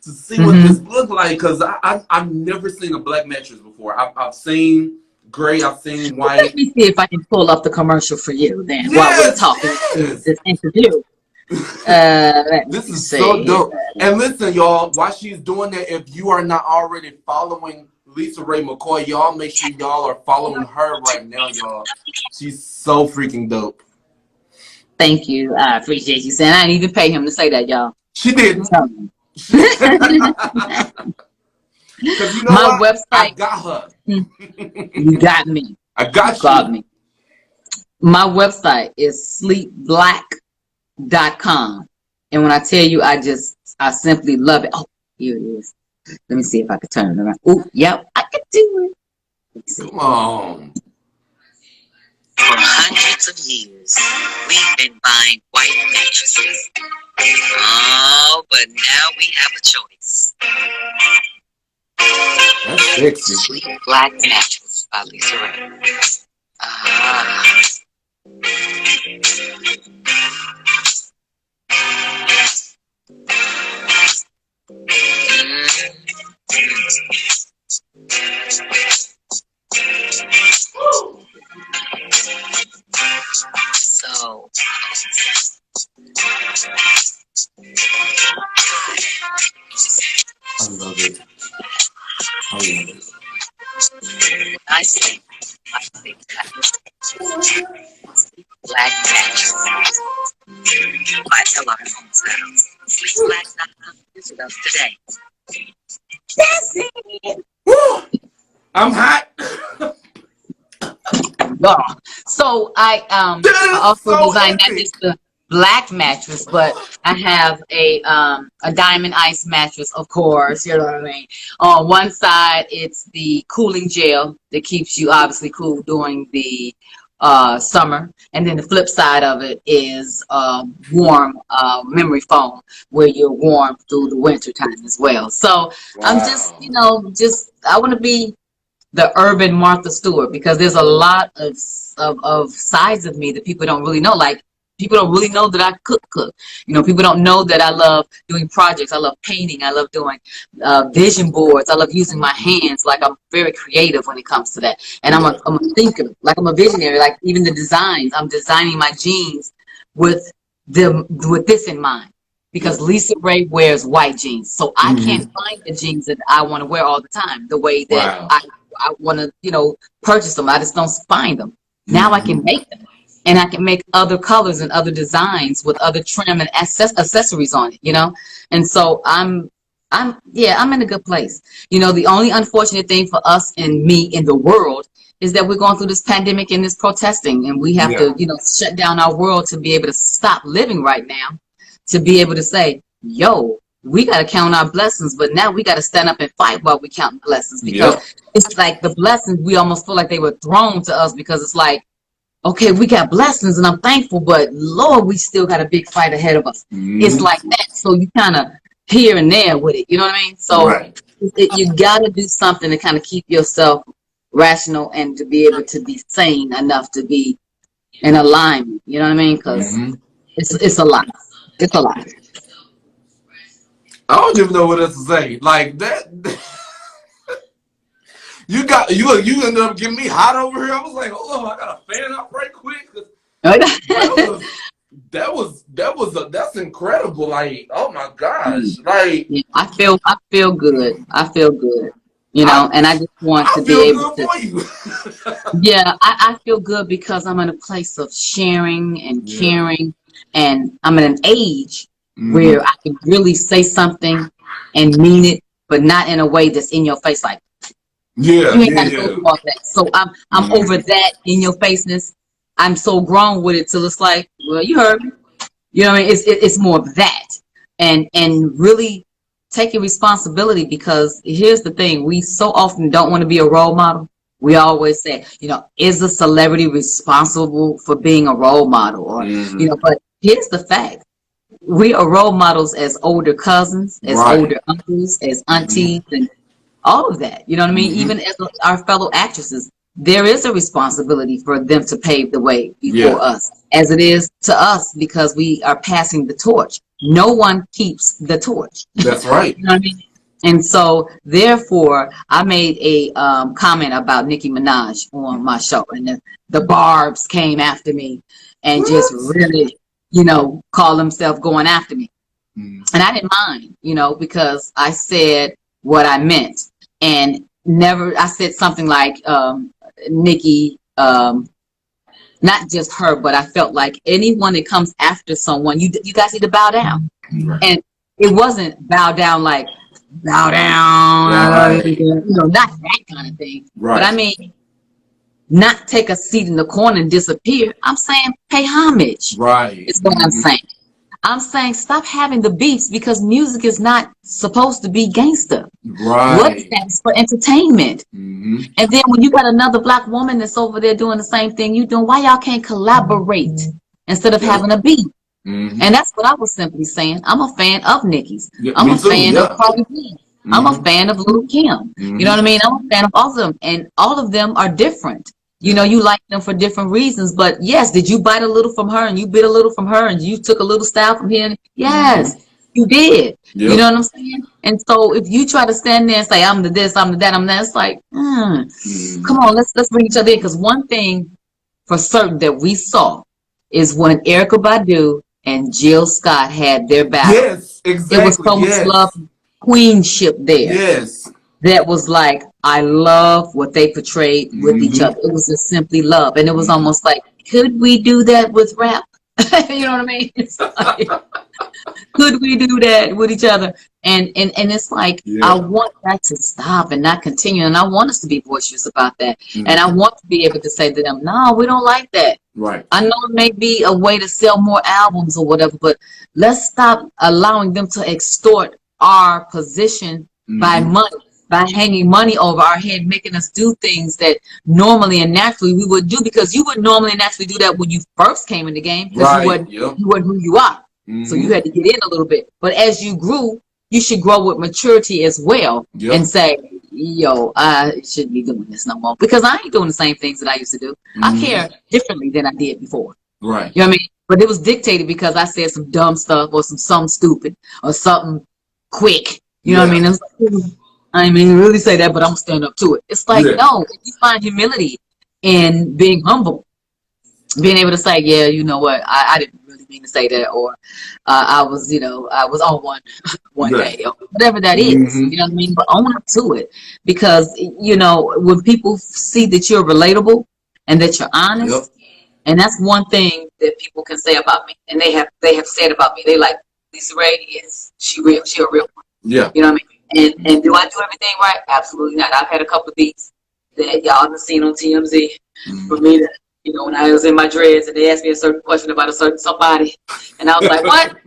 to see what this looks like because I've never seen a black mattress before. I've seen gray, I've seen white. Let me see if I can pull up the commercial for you then while we're talking this interview. This is so dope. And listen, y'all, while she's doing that, if you are not already following LisaRaye-McCoy, y'all make sure y'all are following her right now, y'all. She's so freaking dope. Thank you. I appreciate you saying. I didn't even pay him to say that, y'all. She didn't. Because you know my what? website. I got her. You got me. I got you. Got me. My website is sleepblack.com. And when I tell you, I simply love it. Oh, here it is. Let me see if I can turn it around. Oh, yep, I can do it. Let's see. Come on. For hundreds of years, we've been buying white mattresses. Oh, but now we have a choice. That's sexy. Sleep Black Mattress by LisaRaye. So I love it. I sleep black mattress. Quite a lot of home styles. Sleepblack.com. Visit us today. That's it. Woo! I'm hot. So I also designed not just the black mattress, but I have a diamond ice mattress, of course. You know what I mean? On one side, it's the cooling gel that keeps you obviously cool during the summer, and then the flip side of it is warm memory foam, where you're warm through the winter time as well. So I'm just, I want to be the urban Martha Stewart, because there's a lot of sides of me that people don't really know. Like, people don't really know that I cook. People don't know that I love doing projects. I love painting. I love doing vision boards. I love using my hands. Like, I'm very creative when it comes to that. And I'm a thinker. Like, I'm a visionary. Like, even the designs, I'm designing my jeans with this in mind. Because LisaRaye wears white jeans. So I can't find the jeans that I want to wear all the time, the way that I want to, purchase them. I just don't find them. Now I can make them. And I can make other colors and other designs with other trim and accessories on it, And so I'm in a good place. The only unfortunate thing for us and me in the world is that we're going through this pandemic and this protesting, and we have to, shut down our world to be able to stop living right now, to be able to say, yo, we got to count our blessings, but now we got to stand up and fight while we count blessings, because it's like the blessings, we almost feel like they were thrown to us, because it's like, okay, we got blessings and I'm thankful, but Lord, we still got a big fight ahead of us. It's like that. So you kind of here and there with it. You know what I mean? So you got to do something to kind of keep yourself rational and to be able to be sane enough to be in alignment. You know what I mean? Because it's a lot. It's a lot. I don't even know what else to say. Like that. you ended up getting me hot over here. I was like, hold on, I gotta fan up right quick. That's incredible. Like, oh my gosh. Like, Yeah, I feel good. I feel good. And I just want I to be feel able good to. for you. Yeah, I feel good because I'm in a place of sharing and Yeah. caring, and I'm in an age Mm-hmm. where I can really say something and mean it, but not in a way that's in your face. Like, Yeah, you ain't yeah, got to go yeah. through all that. So I'm over Mm-hmm. that in your faceness. I'm so grown with it till it's like, well, you heard me. You know what I mean? It's more of that, and really taking responsibility, because here's the thing: we so often don't want to be a role model. We always say, is a celebrity responsible for being a role model, or Mm-hmm. but here's the fact: we are role models as older cousins, as Right. older uncles, as Mm-hmm. aunties, and all of that. You know what I mean? Mm-hmm. Even as our fellow actresses, there is a responsibility for them to pave the way before Yeah, us, as it is to us, because we are passing the torch. No one keeps the torch. that's right. You know what I mean? And so, therefore, I made a comment about Nicki Minaj on my show, and the Barbs came after me and just What? really, call themselves going after me. Mm-hmm. And I didn't mind, because I said what I meant. And never, I said something like, Nikki, not just her, but I felt like anyone that comes after someone, you guys need to bow down. Right. And it wasn't bow down like, bow down, Right. not that kind of thing. But I Right. mean, not take a seat in the corner and disappear. I'm saying pay homage, Right. is what I'm Mm-hmm. saying. I'm saying stop having the beefs, because music is not supposed to be gangster. What is Right. that? It's for entertainment. Mm-hmm. And then when you got another black woman that's over there doing the same thing you doing, why y'all can't collaborate instead of Yep. having a beef? Mm-hmm. And that's what I was simply saying. I'm a fan of Nicki's. Yeah, I'm me a too. fan of Yeah. Cardi B. I'm a Mm-hmm. fan of Lil Kim. You know Mm-hmm. what I mean? I'm a fan of all of them. And all of them are different. Yeah. You like them for different reasons. But yes, did you bite a little from her and you bit a little from her and you took a little style from here? Mm-hmm. Yes, you did. You Yep. know what I'm saying? And so if you try to stand there and say, I'm the this, I'm the that, I'm that, it's like, Mm-hmm. come on, let's bring each other in. Because one thing for certain that we saw is when Erica Badu and Jill Scott had their battle. Yes. It was Exactly. so much love, Yes. queenship there. Yes. That was like, I love what they portrayed with each Mm-hmm. other. It was just simply love. And it was Mm-hmm. almost like, could we do that with rap? You know what I mean? It's like, could we do that with each other? And it's like, I Yeah. want that to stop and not continue. And I want us to be boisterous about that. And I Mm-hmm. want to be able to say to them, no, we don't like that. Right. I know it may be a way to sell more albums or whatever, but let's stop allowing them to extort our position by Mm-hmm. money, by hanging money over our head, making us do things that normally and naturally we would do, because you would normally and naturally do that when you first came in the game, because Right. Yep. you weren't who you are. So Mm-hmm. you had to get in a little bit. But as you grew, you should grow with maturity as well, Yep. and say, yo, I shouldn't be doing this no more, because I ain't doing the same things that I used to do. I Mm-hmm. care differently than I did before. Right. You know what I mean? But it was dictated because I said some dumb stuff or something stupid or something quick. You know what I Yeah. mean? It was like, I didn't mean to really say that, but I'm gonna stand up to it. It's like, Yeah. no, if you find humility in being humble, being able to say, yeah, you know what, I didn't really mean to say that, or I was, I was on one Yeah. day, or whatever that is. Mm-hmm. You know what I mean? But own up to it, because when people see that you're relatable and that you're Yep. honest, and that's one thing that people can say about me, and they have said about me. They like, LisaRaye, is she real? She a real one. Yeah. You know what I mean? And do I do everything right? Absolutely not. I've had a couple of beats that y'all have seen on TMZ for Mm-hmm. me to, when I was in my dreads and they asked me a certain question about a certain somebody, and I was like, what?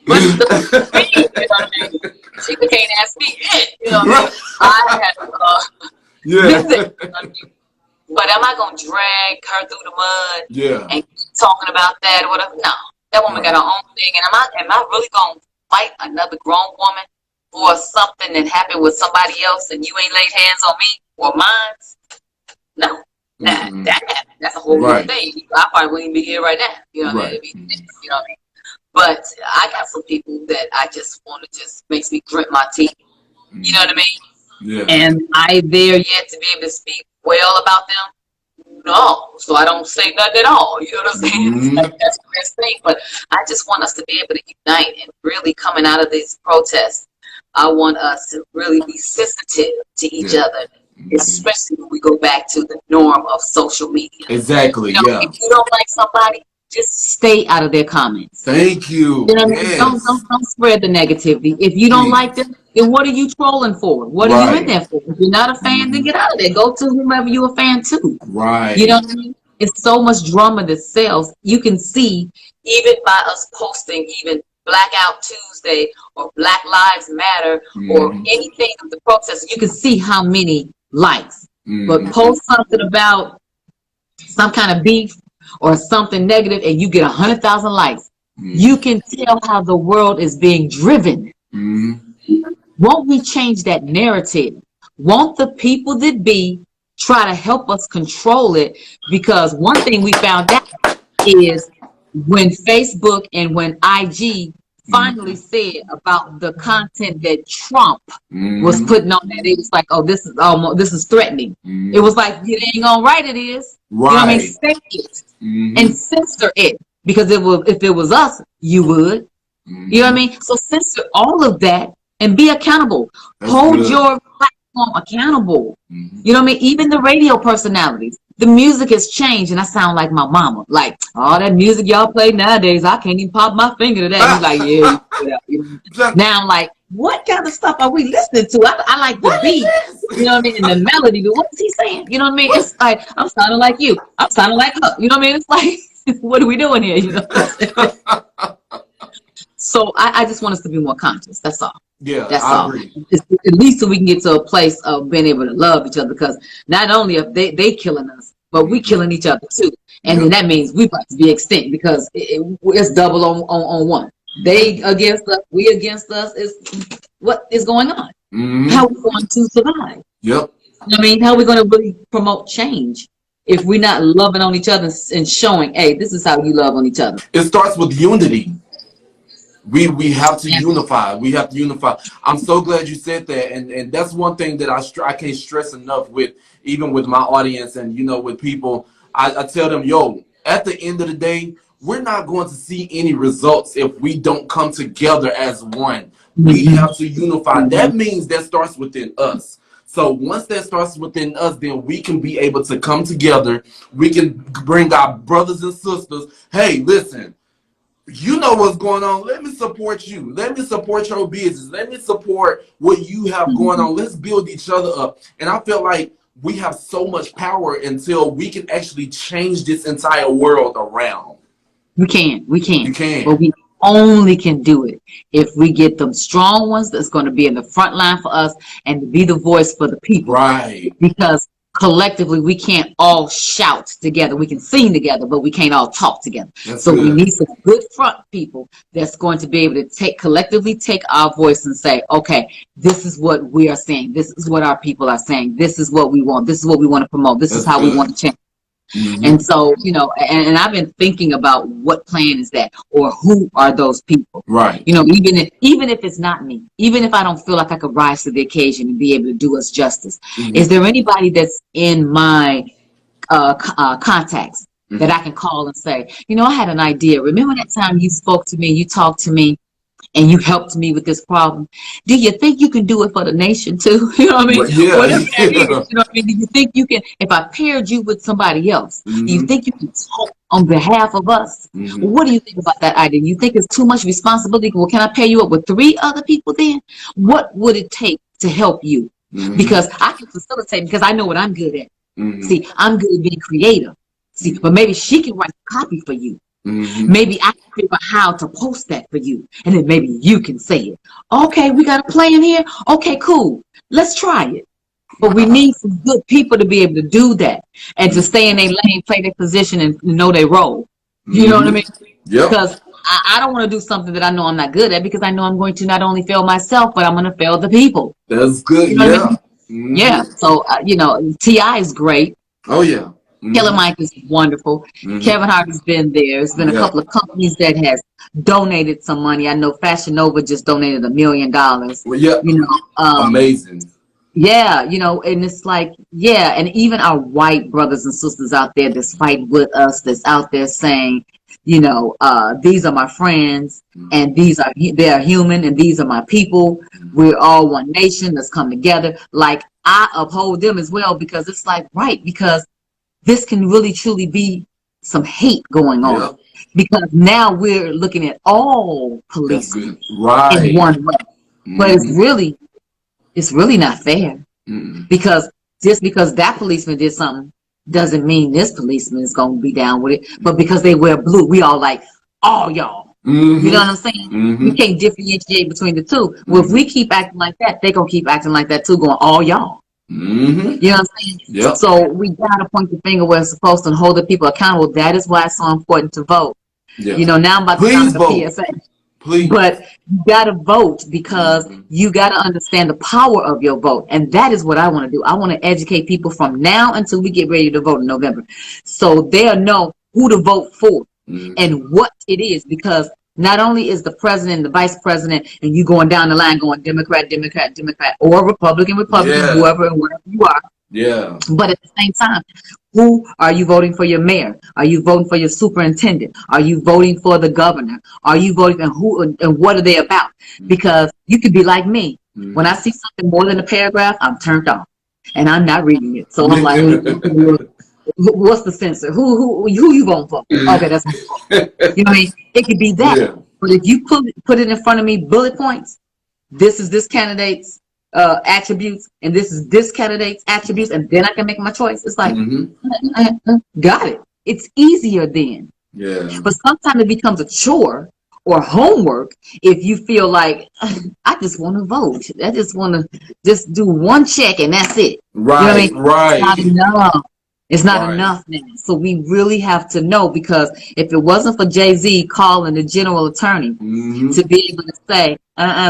What's the me? You know what I mean? She can't ask me it. You know what I mean? I had Yeah. music. You know what I mean? But am I gonna drag her through the mud Yeah. and keep talking about that or whatever? No, that woman got her own thing. And am I really gonna fight another grown woman for something that happened with somebody else and you ain't laid hands on me or mine? No. Mm-hmm. That happened. That's a whole Right. other thing. I probably wouldn't even be here right now. You know what I Right. mean? You know what I mean? But I got some people that I just want to makes me grit my teeth. You know what I mean? Yeah. Am I there yet to be able to speak well about them? No. So I don't say nothing at all. You know what I'm saying? Mm-hmm. That's the best thing. But I just want us to be able to unite and really coming out of these protests. I want us to really be sensitive to each other, especially when we go back to the norm of social media. Exactly. You know, Yeah. if you don't like somebody, just stay out of their comments. Thank you. You know what I mean? Yes. Don't spread the negativity. If you don't like them, then what are you trolling for? What are you in there for? If you're not a fan, then get out of there. Go to whomever you're a fan to. Right. You know what I mean? It's so much drama that sells. You can see even by us posting even Blackout Tuesday or Black Lives Matter or anything of the protest, you can see how many likes. But post something about some kind of beef or something negative and you get 100,000 likes. You can tell how the world is being driven. Won't we change that narrative? Won't the people that be try to help us control it? Because one thing we found out is when Facebook and when IG finally said about the content that Trump was putting on there, it was like, oh, this is threatening. It was like, it ain't gonna write it is. You know what I mean? Say it and censor it. Because if it was us, you would. You know what I mean? So censor all of that and be accountable. Hold your platform accountable. You know what I mean? Even the radio personalities. The music has changed and I sound like my mama. Like, all that music y'all play nowadays, I can't even pop my finger to that. He's like, yeah. You know? Now I'm like, what kind of stuff are we listening to? I like the beat, you know what I mean, and the melody, but what is he saying? You know what I mean? It's like, I'm sounding like you. I'm sounding like her. You know what I mean? It's like, what are we doing here? You know? So I just want us to be more conscious. That's all. Yeah, that's I all. agree. At least so we can get to a place of being able to love each other. Because not only are they killing us, but we killing each other too. And then that means we about to be extinct because it's double on one. They against us, we against us. Is what is going on? How are we going to survive? Yep. I mean, how are we going to really promote change if we're not loving on each other and showing, hey, this is how you love on each other? It starts with unity. We have to unify. We have to unify. I'm so glad you said that, and that's one thing that I can't stress enough with, even with my audience and with people. I tell them, yo, at the end of the day, we're not going to see any results if we don't come together as one. We have to unify. That means that starts within us. So once that starts within us, then we can be able to come together. We can bring our brothers and sisters. Hey, listen. You know what's going on. Let me support you. Let me support your business. Let me support what you have going on. Let's build each other up. And I feel like we have so much power until we can actually change this entire world around. We can. You can. But we only can do it if we get them strong ones that's going to be in the front line for us and to be the voice for the people. Right. Because collectively we can't all shout together. We can sing together, but we can't all talk together. That's so good. We need some good front people that's going to be able to collectively take our voice and say, okay, this is what we are saying. This is what our people are saying. This is what we want. This is what we want to promote. This is how we want to change. And so, and I've been thinking about what plan is that, or who are those people? Right. Even if it's not me, even if I don't feel like I could rise to the occasion and be able to do us justice, is there anybody that's in my contacts that I can call and say, I had an idea. Remember that time you spoke to me, you talked to me, and you helped me with this problem. Do you think you can do it for the nation too? You know what I mean? Yeah. Whatever that is, you know what I mean? Do you think you can, if I paired you with somebody else, do you think you can talk on behalf of us? What do you think about that idea? You think it's too much responsibility? Well, can I pair you up with 3 other people then? What would it take to help you? Because I can facilitate because I know what I'm good at. See, I'm good at being creative. See, but maybe she can write a copy for you. Maybe I can figure out how to post that for you, and then maybe you can say it. Okay, we got a plan here. Okay, cool. Let's try it. But we need some good people to be able to do that and to stay in their lane, play their position, and know their role. You know what I mean? Yeah. Because I don't want to do something that I know I'm not good at because I know I'm going to not only fail myself, but I'm going to fail the people. That's good. You know what I mean? Yeah. So T.I. is great. Oh yeah. Killer Mike is wonderful. Kevin Hart has been there. There's been a couple of companies that has donated some money. I know Fashion Nova just donated $1 million. Well, yeah. Amazing. Yeah, and it's like, yeah, and even our white brothers and sisters out there that's fighting with us, that's out there saying, these are my friends, and they are human, and these are my people. We're all one nation. Let's come together. Like, I uphold them as well, because it's like, right, because this can really truly be some hate going on, Yep. because now we're looking at all That's policemen good. in Right. one way, but it's really not fair, Mm-mm. because just because that policeman did something doesn't mean this policeman is going to be down with it. But because they wear blue, we all like, all y'all. You know Mm-hmm. what I'm saying? Mm-hmm. We can't differentiate between the two. Well, if Mm-hmm. we keep acting like that, they going to keep acting like that too, going, all y'all. Mm-hmm. You know what I'm saying? Yep. So we got to point the finger where it's supposed to and hold the people accountable. That is why it's so important to vote. Yeah. Now I'm about to Please sound like a vote. PSA. Please. But you got to vote, because Mm-hmm. you got to understand the power of your vote. And that is what I want to do. I want to educate people from now until we get ready to vote in November, so they'll know who to vote for Mm-hmm. and what it is. Because not only is the president, the vice president, and you going down the line going Democrat, Democrat, Democrat, or Republican, Republican, Yeah. whoever and whatever you are, Yeah. but at the same time, who are you voting for? Your mayor? Are you voting for your superintendent? Are you voting for the governor? Are you voting for who and what are they about? Because you could be like me. When I Mm-hmm. see something more than a paragraph, I'm turned off and I'm not reading it. So I'm like, what's the censor? Who you voting for? Okay, that's what I'm voting for. You know what I mean? It could be that. Yeah. But if you put it in front of me, bullet points, this is this candidate's attributes, and this is this candidate's attributes, and then I can make my choice. It's like, Mm-hmm. got it. It's easier then. Yeah. But sometimes it becomes a chore or homework if you feel like, I just want to vote. I just want to just do one check and that's it. You know what I Right. mean? It's not Right. enough. It's not Right. enough now. So we really have to know, because if it wasn't for Jay-Z calling the general attorney Mm-hmm. to be able to say,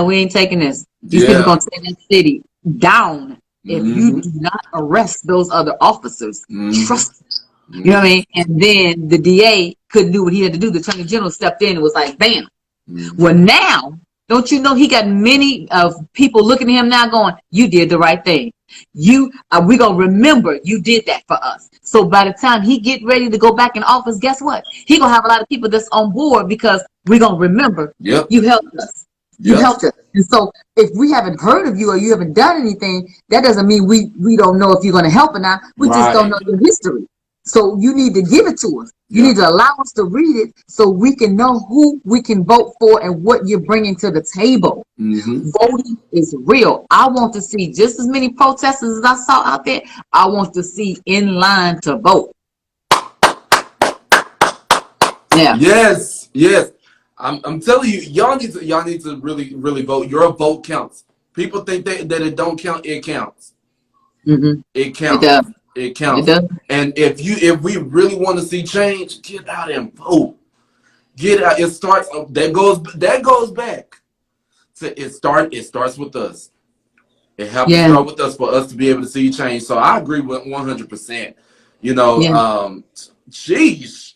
we ain't taking this. These people Yeah. gonna take that city down if you Mm-hmm. do not arrest those other officers. Mm-hmm. Trust me. You know what I mean? And then the DA couldn't do what he had to do. The attorney general stepped in and was like, bam. Mm-hmm. Well, now, don't you know he got many of people looking at him now going, you did the right thing. We gonna remember you did that for us. So by the time he get ready to go back in office, guess what? He gonna have a lot of people that's on board, because we gonna remember Yep. you helped us. You Yep. helped us. And so if we haven't heard of you or you haven't done anything, that doesn't mean we don't know if you're gonna help or not. We just don't know Right. your history. So you need to give it to us. You Yep. need to allow us to read it so we can know who we can vote for and what you're bringing to the table. Mm-hmm. Voting is real. I want to see just as many protesters as I saw out there. I want to see in line to vote. Yeah. Yes. Yes. I'm telling you, y'all need to really vote. Your vote counts. People think that it don't count. It counts. Mm-hmm. It It counts. does. It It counts. does. And if we really want to see change, get out and vote. Get out. It starts. That goes back. It starts with us. It has to Yeah. start with us for us to be able to see change. So I agree with 100%. You know, Yeah. sheesh.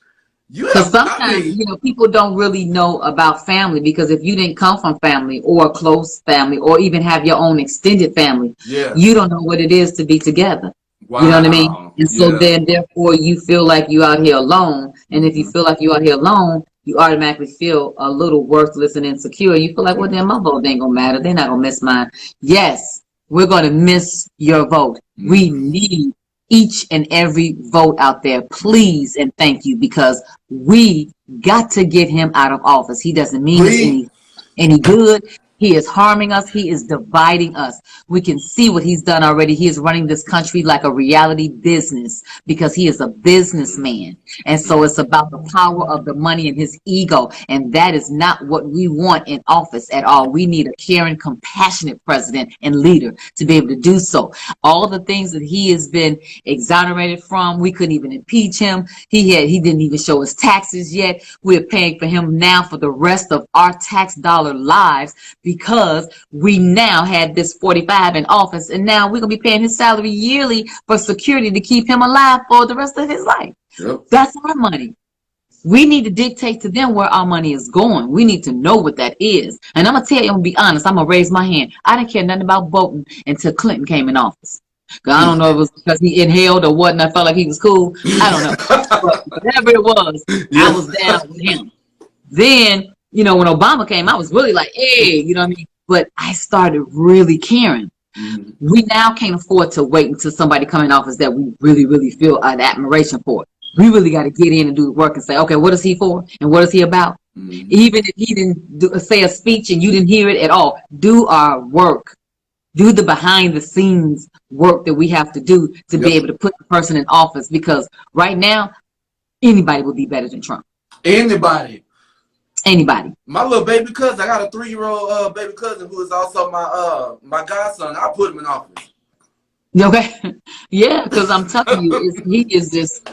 You Because have. I sometimes, mean, people don't really know about family, because if you didn't come from family or a close family or even have your own extended family, yeah. you don't know what it is to be together. You know what I mean? Wow. And so Yeah. then, therefore, you feel like you out here alone. And if you Mm-hmm. feel like you out here alone, you automatically feel a little worthless and insecure. You feel like, well, then my vote ain't gonna matter. They're not gonna miss mine. Yes, we're gonna miss your vote. We Mm-hmm. need each and every vote out there. Please and thank you, because we got to get him out of office. He doesn't mean us Please. any good. He is harming us. He is dividing us. We can see what he's done already. He is running this country like a reality business, because he is a businessman. And so it's about the power of the money and his ego. And that is not what we want in office at all. We need a caring, compassionate president and leader to be able to do so. All the things that he has been exonerated from, we couldn't even impeach him. He didn't even show his taxes yet. We're paying for him now for the rest of our tax dollar lives, because we now had this 45 in office, and now we're gonna be paying his salary yearly for security to keep him alive for the rest of his life. Yep. That's our money. We need to dictate to them where our money is going. We need to know what that is. And I'm going to tell you, I'm going to be honest. I'm going to raise my hand. I didn't care nothing about voting until Clinton came in office. I don't know if it was because he inhaled or what, and I felt like he was cool. I don't know. But whatever it was, I was down with him. Then, you know, when Obama came, I was really like, hey, you know what I mean? But I started really caring. We now can't afford to wait until somebody come in office that we really, really feel an admiration for. We really got to get in and do the work and say, okay, what is he for? And what is he about? Even if he didn't say a speech and you didn't hear it at all, do our work. Do the behind the scenes work that we have to do to be able to put the person in office, because right now, anybody would be better than Trump. Anybody. My little baby cousin, I got a 3-year-old baby cousin who is also my godson. I put him in office. Okay. Yeah, because I'm telling you, he is just,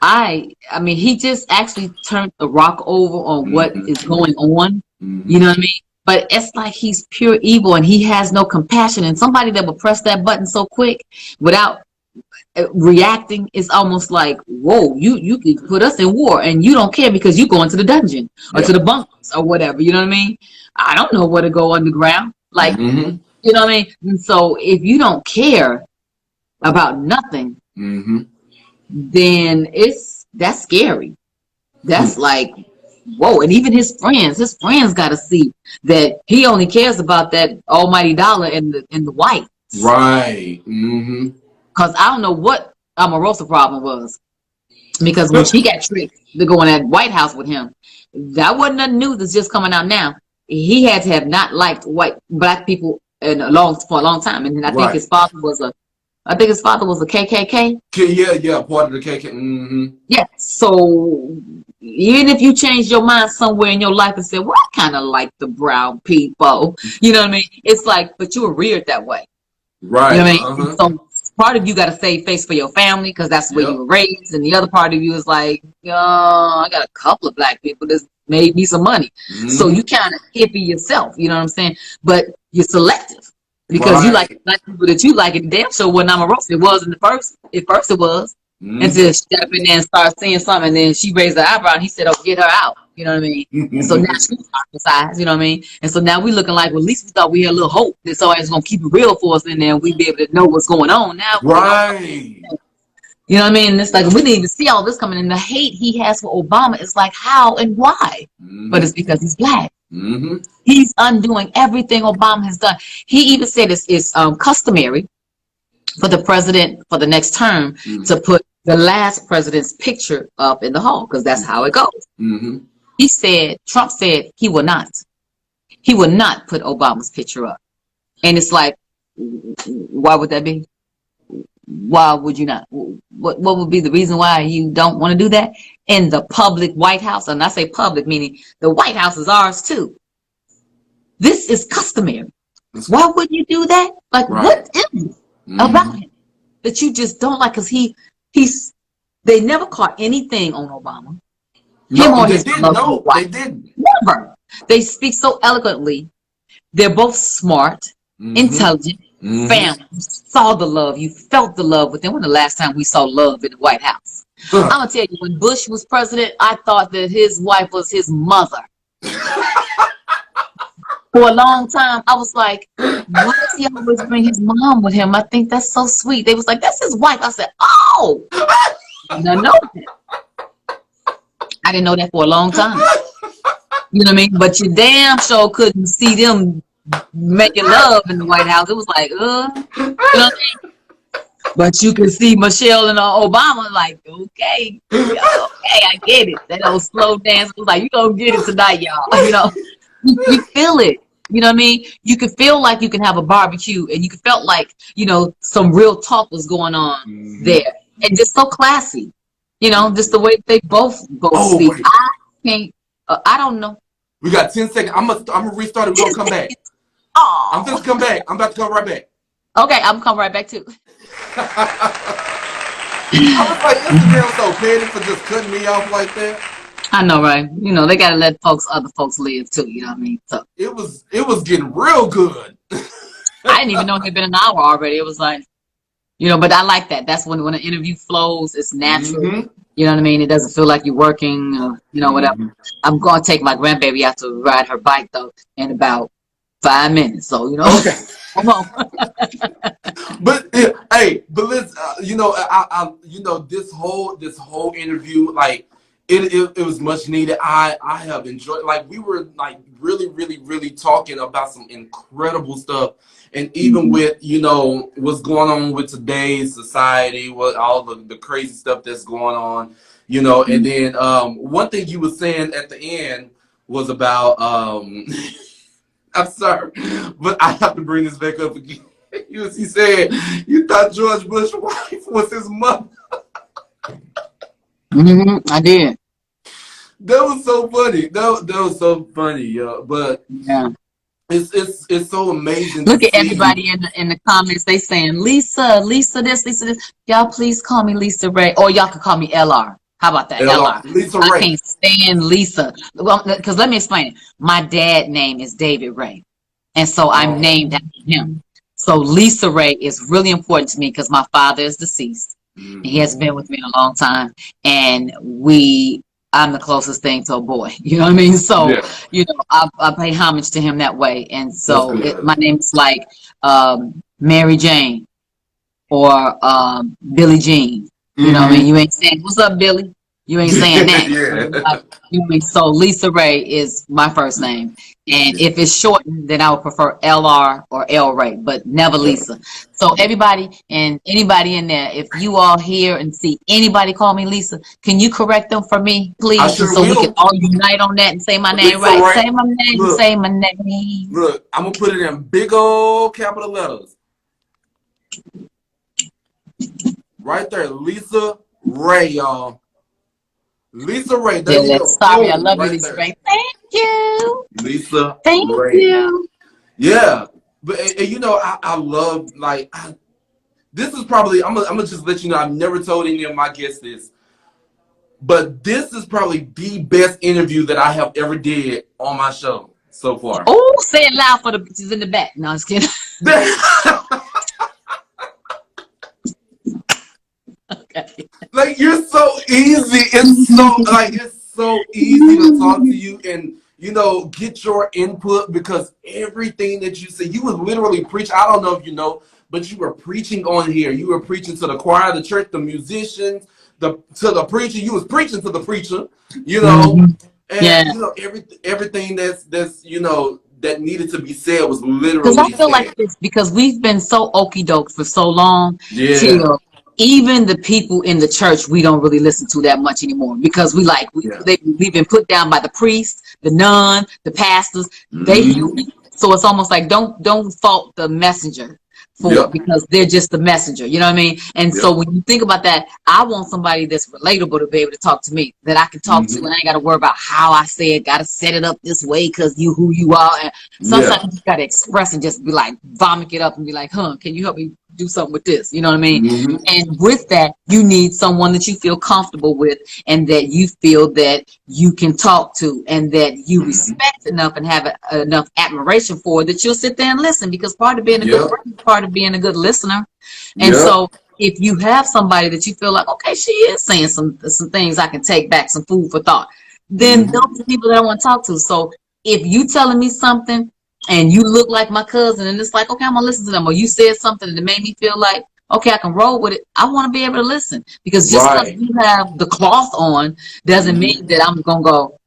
I mean, he just actually turned the rock over on what is going on. You know what I mean? But it's like he's pure evil and he has no compassion. And somebody that will press that button so quick without reacting is almost like, whoa, you could put us in war and you don't care because you go into the dungeon or to the bunkers or whatever. You know what I mean? I don't know where to go underground. Like, you know what I mean? And so if you don't care about nothing, then that's scary. That's like, whoa. And even his friends got to see that he only cares about that almighty dollar in the white. Right. Because I don't know what Omarosa problem was. Because when she got tricked to go in that White House with him, that wasn't nothing new that's just coming out now. He had to have not liked black people for a long time. And I think his father was a KKK. Yeah, part of the KKK. Yeah. So even if you change your mind somewhere in your life and say, well, I kind of like the brown people, you know what I mean? It's like, but you were reared that way. Right. You know what I mean? So part of you got to save face for your family because that's where you were raised. And the other part of you is like, I got a couple of black people that made me some money. So you kind of hippie yourself, you know what I'm saying? But you're selective. Because you like black people that you like, and damn sure wasn't Omarosa. It was in the first. At first it was. Until she step in there and start saying something, and then she raised her eyebrow and he said, oh, get her out. You know what I mean? And so now she's ostracized, you know what I mean? And so now we looking like, well, at least we thought we had a little hope that somebody's going to keep it real for us in there and we'd be able to know what's going on now. Right. You know what I mean? And it's like, we need to see all this coming. And the hate he has for Obama is like, how and why? But it's because he's black. He's undoing everything Obama has done. He even said it's customary for the president for the next term to put the last president's picture up in the hall because that's how it goes. Trump said he will not put Obama's picture up. And it's like, why would that be? Why would you not? What would be the reason why you don't want to do that? In the public White House, and I say public, meaning the White House is ours too. This is customary. Why wouldn't you do that? Like, what is it about him that you just don't like? Because they never caught anything on Obama. They didn't. Never. They speak so eloquently. They're both smart, intelligent, family. You saw the love. You felt the love with them. When the last time we saw love in the White House? I'm going to tell you, when Bush was president, I thought that his wife was his mother. For a long time, I was like, why does he always bring his mom with him? I think that's so sweet. They was like, that's his wife. I said, oh, I didn't know that. I didn't know that for a long time. You know what I mean? But you damn sure couldn't see them making love in the White House. It was like, you know what I mean? But you can see Michelle and Obama like, okay, I get it. That old slow dance was like, you gonna get it tonight, y'all. You know, you feel it. You know what I mean? You could feel like you can have a barbecue, and you could felt like, you know, some real talk was going on there, and just so classy. You know, just the way they both speak. Wait. I can't. I don't know. We got 10 seconds. I'm gonna restart it. We're gonna come back. I'm gonna come back. I'm about to come right back. Okay, I'm gonna come right back too. I was like, Instagram so petty for just cutting me off like that. I know, right? You know, they gotta let other folks live too. You know what I mean? So it was getting real good. I didn't even know it had been an hour already. It was like, You know, but I like that. That's when an interview flows, it's natural. Mm-hmm. You know what I mean? It doesn't feel like you're working, you know, whatever. Mm-hmm. I'm going to take my grandbaby out to ride her bike, though, in about 5 minutes. So, you know, Okay. come on. But hey, but let's you know, you know, this whole interview, like it was much needed. I have enjoyed, like we were like really talking about some incredible stuff, and even with, you know, what's going on with today's society, what all the crazy stuff that's going on, you know, and then one thing you were saying at the end was about I'm sorry, but I have to bring this back up again. He said you thought George Bush's wife was his mother. I did. That was so funny. That was so funny, yo. But Yeah. it's so amazing. Look to at see. everybody in the comments. They saying Lisa this, Lisa this. Y'all please call me LisaRaye, or y'all can call me LR. How about that? LR. I LisaRaye. can't stand Lisa. Well, because let me explain it. My dad's name is David Ray, and so I'm named after him. So LisaRaye is really important to me because my father is deceased. Mm-hmm. He has been with me a long time, and I'm the closest thing to a boy. You know what I mean? So, Yeah. you know, I pay homage to him that way. And so That's my name is like Mary Jane or Billie Jean. You know what I mean? You ain't saying, "What's up, Billy?" You ain't saying that. Yeah. You know what I mean? So LisaRaye is my first name. And if it's shortened, then I would prefer LR or L Ray, but never Lisa. So everybody and anybody in there, if you all hear and see anybody call me Lisa, can you correct them for me, please? I sure So we will. can all unite on that and say my name Lisa right. Ray. Say my name, Look. say my name. Look, I'm gonna put it in big old capital letters. Right there, LisaRaye, y'all. LisaRaye. There you go. Sorry, I love you, Right Lisa there. Ray. Thank you. LisaRaye. Thank you. Yeah, but and, you know, I love, like, this is probably, I'm gonna just let you know, I've never told any of my guests this, but this is probably the best interview that I have ever did on my show so far. Oh, say it loud for the bitches in the back. No, I'm just kidding. Okay. Like, you're so easy. It's so easy to talk to you and, you know, get your input, because everything that you say, you would literally preach. I don't know if you know, but you were preaching on here. You were preaching to the choir, the church, the musicians, to the preacher. You was preaching to the preacher, you know, and you know, everything that's you know, that needed to be said was literally Because I feel said. like this, because we've been so okie doke for so long, Yeah. till even the people in the church we don't really listen to that much anymore, because we've been put down by the priest, the nun, the pastors. So it's almost like don't fault the messenger for it, because they're just the messenger. You know what I mean? And so when you think about that, I want somebody that's relatable to be able to talk to me, that I can talk to, and I ain't got to worry about how I say it, got to set it up this way because you who you are. And sometimes you just got to express and just be like, vomit it up and be like, can you help me do something with this? You know what I mean? And with that, you need someone that you feel comfortable with, and that you feel that you can talk to, and that you respect enough and have enough admiration for, that you'll sit there and listen, because part of being a good friend is part of being a good listener. And so if you have somebody that you feel like, okay, she is saying some things I can take back, some food for thought, then those are the people that I want to talk to. So if you telling me something and you look like my cousin, and it's like, okay, I'm gonna listen to them, or you said something that made me feel like, okay, I can roll with it, I want to be able to listen. Because just because you have the cloth on doesn't mean that I'm gonna go,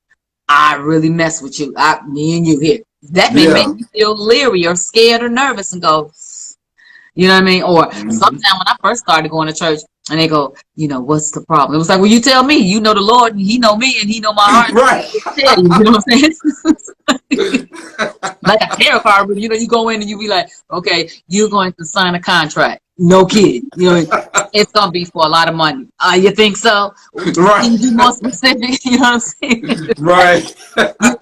I really mess with you, me and you here. That may make me feel leery or scared or nervous and go, you know what I mean? Or sometimes when I first started going to church, and they go, you know, what's the problem? It was like, well, you tell me. You know the Lord, and He know me, and He know my heart. You know what I'm saying? Like a tarot card, but you know, you go in and you be like, okay, you're going to sign a contract. No kid. You know, it's gonna be for a lot of money. You think so? Can you be more specific? You know what I'm saying? Right.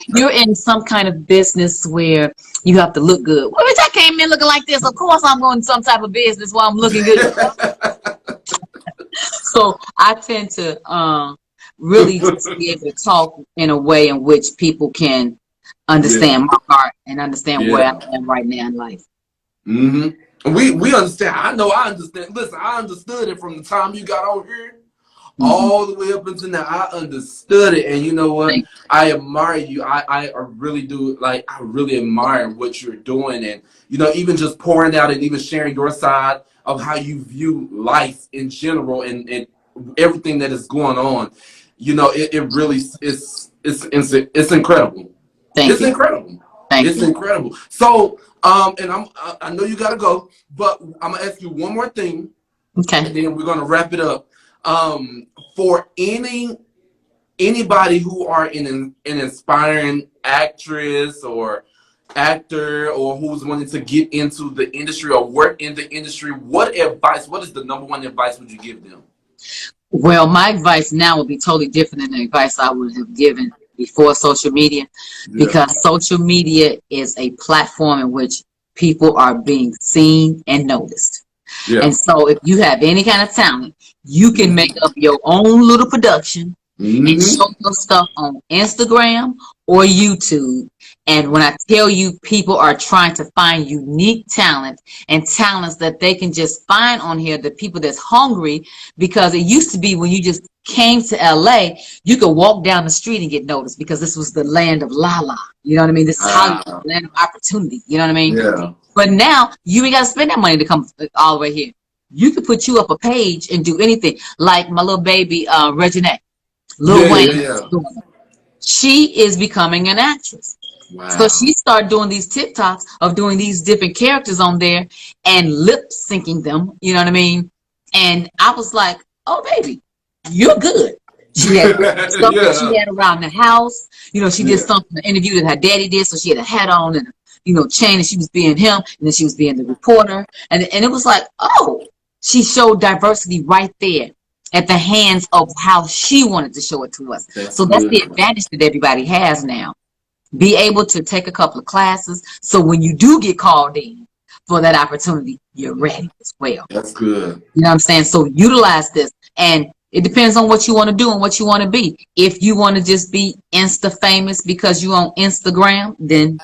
You're in some kind of business where you have to look good. Well, bitch, I came in looking like this. Of course I'm going to some type of business where I'm looking good. So I tend to really just be able to talk in a way in which people can understand my heart and understand where I am right now in life. We understand. I understand. Listen, I understood it from the time you got on here all the way up until now. I understood it, and you know what? Thank I admire you. I really do. Like, I really admire what you're doing, and you know, even just pouring out and even sharing your side of how you view life in general, and everything that is going on. You know, it really it's incredible. thank It's you. incredible. Thank It's you. incredible. So, and I know you gotta go, but I'm gonna ask you one more thing, Okay. and then we're gonna wrap it up. For anybody who are an inspiring actress or actor, or who's wanting to get into the industry or work in the industry, what is the number one advice would you give them? Well, my advice now would be totally different than the advice I would have given before social media, Yeah. because social media is a platform in which people are being seen and noticed. Yeah. And so if you have any kind of talent, you can make up your own little production and show your stuff on Instagram or YouTube. And when I tell you, people are trying to find unique talent and talents that they can just find on here, the people that's hungry, because it used to be when you just came to LA, you could walk down the street and get noticed because this was the land of Lala. You know what I mean? This is Hollywood, the land of opportunity. You know what I mean? Yeah. But now you ain't got to spend that money to come all the way here. You could put you up a page and do anything. Like my little baby, Regina, Lil Wayne. She is becoming an actress. Wow. So she started doing these TikToks of doing these different characters on there and lip syncing them. You know what I mean? And I was like, oh, baby, you're good. She had stuff that she had around the house. You know, she did something, an interview that her daddy did. So she had a hat on and, you know, chain, and she was being him. And then she was being the reporter. And it was like, oh, she showed diversity right there at the hands of how she wanted to show it to us. So that's the advantage that everybody has now. Be able to take a couple of classes, so when you do get called in for that opportunity, you're ready as well. That's good. You know what I'm saying? So utilize this. And it depends on what you want to do and what you want to be. If you want to just be Insta famous because you on Instagram, then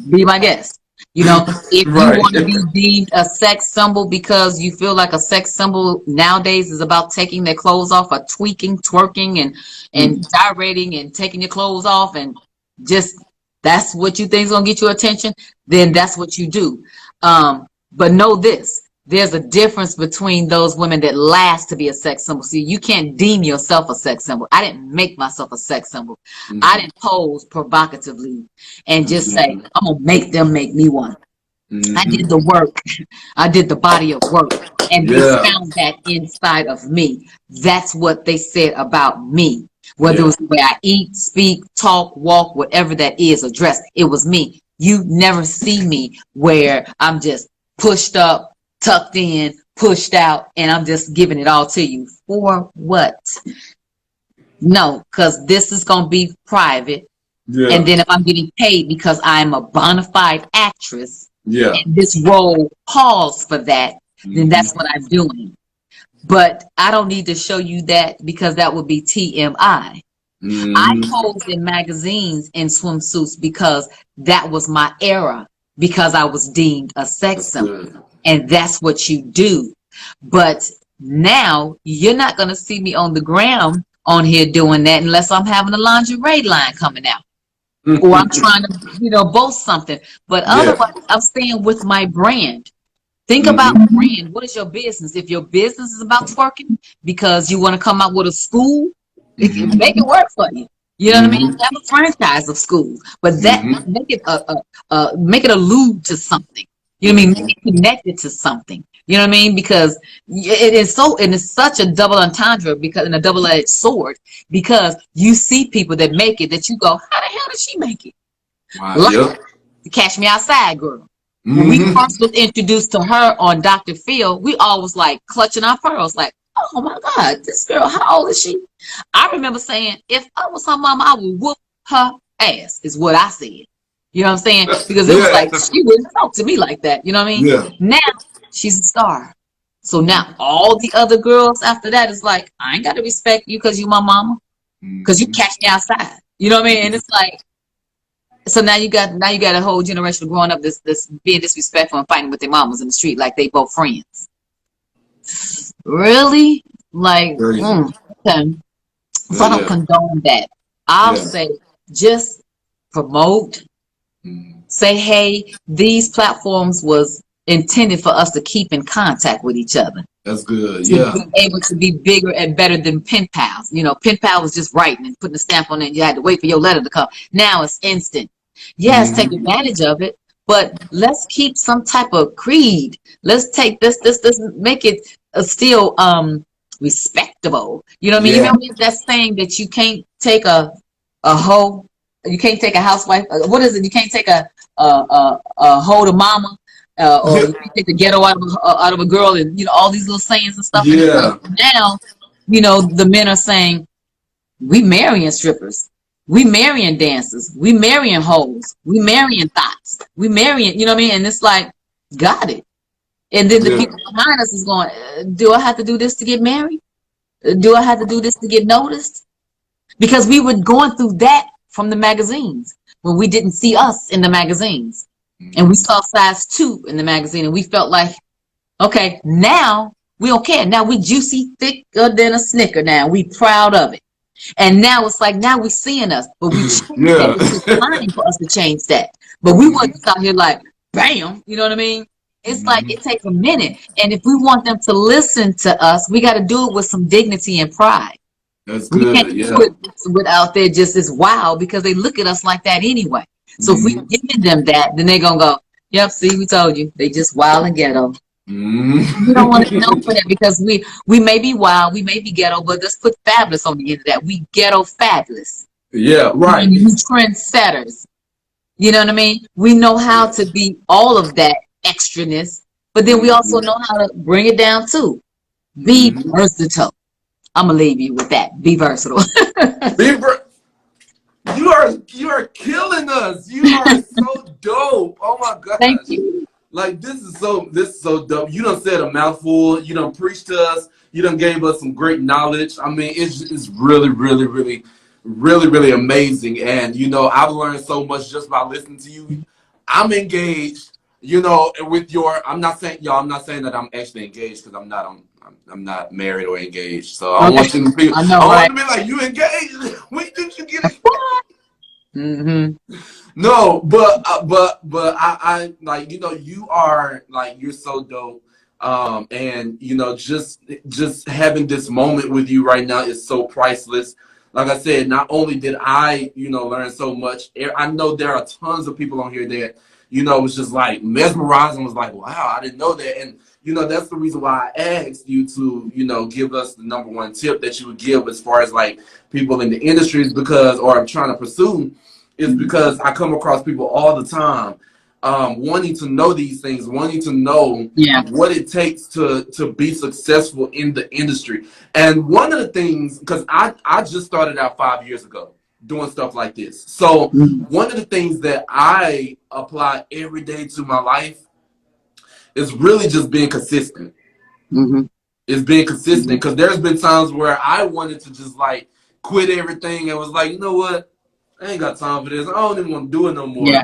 be my guest. You know, if you want to be deemed a sex symbol because you feel like a sex symbol nowadays is about taking their clothes off, or tweaking, twerking, and gyrating and taking your clothes off, and just that's what you think is gonna get your attention, then that's what you do. But know this. There's a difference between those women that last to be a sex symbol. See, you can't deem yourself a sex symbol. I didn't make myself a sex symbol. I didn't pose provocatively and just say, I'm going to make them make me one. I did the work. I did the body of work. And they found that inside of me. That's what they said about me. Whether it was the way I eat, speak, talk, walk, whatever that is, or dress, it was me. You never see me where I'm just pushed up, tucked in, pushed out, and I'm just giving it all to you. For what? No, because this is going to be private. And then if I'm getting paid because I'm a bona fide actress, and this role calls for that, then that's what I'm doing. But I don't need to show you that, because that would be TMI. I posed in magazines in swimsuits because that was my era, because I was deemed a sex symbol. And that's what you do. But now you're not going to see me on the gram on here doing that unless I'm having a lingerie line coming out. Or I'm trying to, you know, boast something. But otherwise, I'm staying with my brand. Think about brand. What is your business? If your business is about twerking because you want to come out with a school, make it work for you. You know what I mean? Have a franchise of schools, but that make it allude to something. You know what I mean? Make it connected to something. You know what I mean? Because it is so, and it's such a double entendre, because, and a double-edged sword, because you see people that make it that you go, how the hell did she make it? Wow, like the Catch Me Outside girl. When we first was introduced to her on Dr. Phil, we all was like clutching our pearls, like, oh my God, this girl, how old is she? I remember saying, if I was her mama, I would whoop her ass, is what I said. You know what I'm saying? Because it was like, she wouldn't talk to me like that. You know what I mean? Now, she's a star. So now all the other girls after that is like, I ain't got to respect you because you my mama. Because you catch me outside. You know what I mean? And it's like, So now you got a whole generation growing up this being disrespectful and fighting with their mamas in the street like they both friends. Really? Like, Crazy. okay. So I don't Yeah. condone that. I'll Yeah. say just promote, Mhm. say, hey, these platforms was intended for us to keep in contact with each other, That's good. to Yeah. be able to be bigger and better than pen pals. Pen pal was just writing and putting a stamp on it, and you had to wait for your letter to come. Now it's instant. Yes, take Mhm. advantage of it, but let's keep some type of creed. Let's take this make it still respectable. You know what I mean? You Yeah. remember that saying that you can't take a hoe, you can't take a housewife. What is it? You can't take a hoe to mama. Or you can't take the ghetto out of a girl, and all these little sayings and stuff. And Yeah. now, the men are saying we marrying strippers, we marrying dancers, we marrying hoes, we marrying thoughts, we marrying. You know what I mean? And it's like, got it. And then the Yeah. people behind us is going, do I have to do this to get married? Do I have to do this to get noticed? Because we were going through that from the magazines when we didn't see us in the magazines. And we Mhm. saw size 2 in the magazine, and we felt like, okay, now we don't care. Now we juicy, thicker than a Snicker. Now we proud of it. And now it's like, now we seeing us, but we changed that. Yeah. It took time for us to change that. But we weren't just out here like, bam, you know what I mean? It's like Mhm. it takes a minute. And if we want them to listen to us, we got to do it with some dignity and pride. That's We can't good. do Yeah. it without there just as wow, because they look at us like that anyway. So if we Mhm. giving them that, then they're gonna go, yep, see, we told you. They just wild and ghetto. We don't want to know Mhm. for that because we may be wild, we may be ghetto, but let's put fabulous on the end of that. We ghetto fabulous. Yeah. We Right. trendsetters. You know what I mean? We know how to be all of that extraness, but then we also Mhm. know how to bring it down too. Be Mhm. versatile. I'm gonna leave you with that. Be versatile. Beaver, you are killing us. You are so dope. Oh my Thank gosh. you. Like this is so dope. You done said a mouthful. You done preached to us. You done gave us some great knowledge. I mean, it's really, really, really, really, really amazing. And I've learned so much just by listening to you. I'm engaged. With your. I'm not saying y'all. I'm not saying that I'm actually engaged because I'm not. I'm not married or engaged. So I Okay. want you to be. I know, I want right? to be like you engaged. When did you get engaged? Mm-hmm. No, but I like you are like you're so dope. And just having this moment with you right now is so priceless. Like I said, not only did I learn so much, I know there are tons of people on here that was just like mesmerized and was like, wow, I didn't know that. And that's the reason why I asked you to give us the number one tip that you would give as far as like people in the industries because or I'm trying to pursue is because I come across people all the time wanting to know these things, wanting to know Yeah. what it takes to be successful in the industry. And one of the things, because I just started out 5 years ago doing stuff like this. So Mm-hmm. one of the things that I apply every day to my life is really just being consistent. Mm-hmm. It's being consistent because there's been times where I wanted to just like quit everything and was like, you know what? I ain't got time for this. I don't even want to do it no Yeah. more.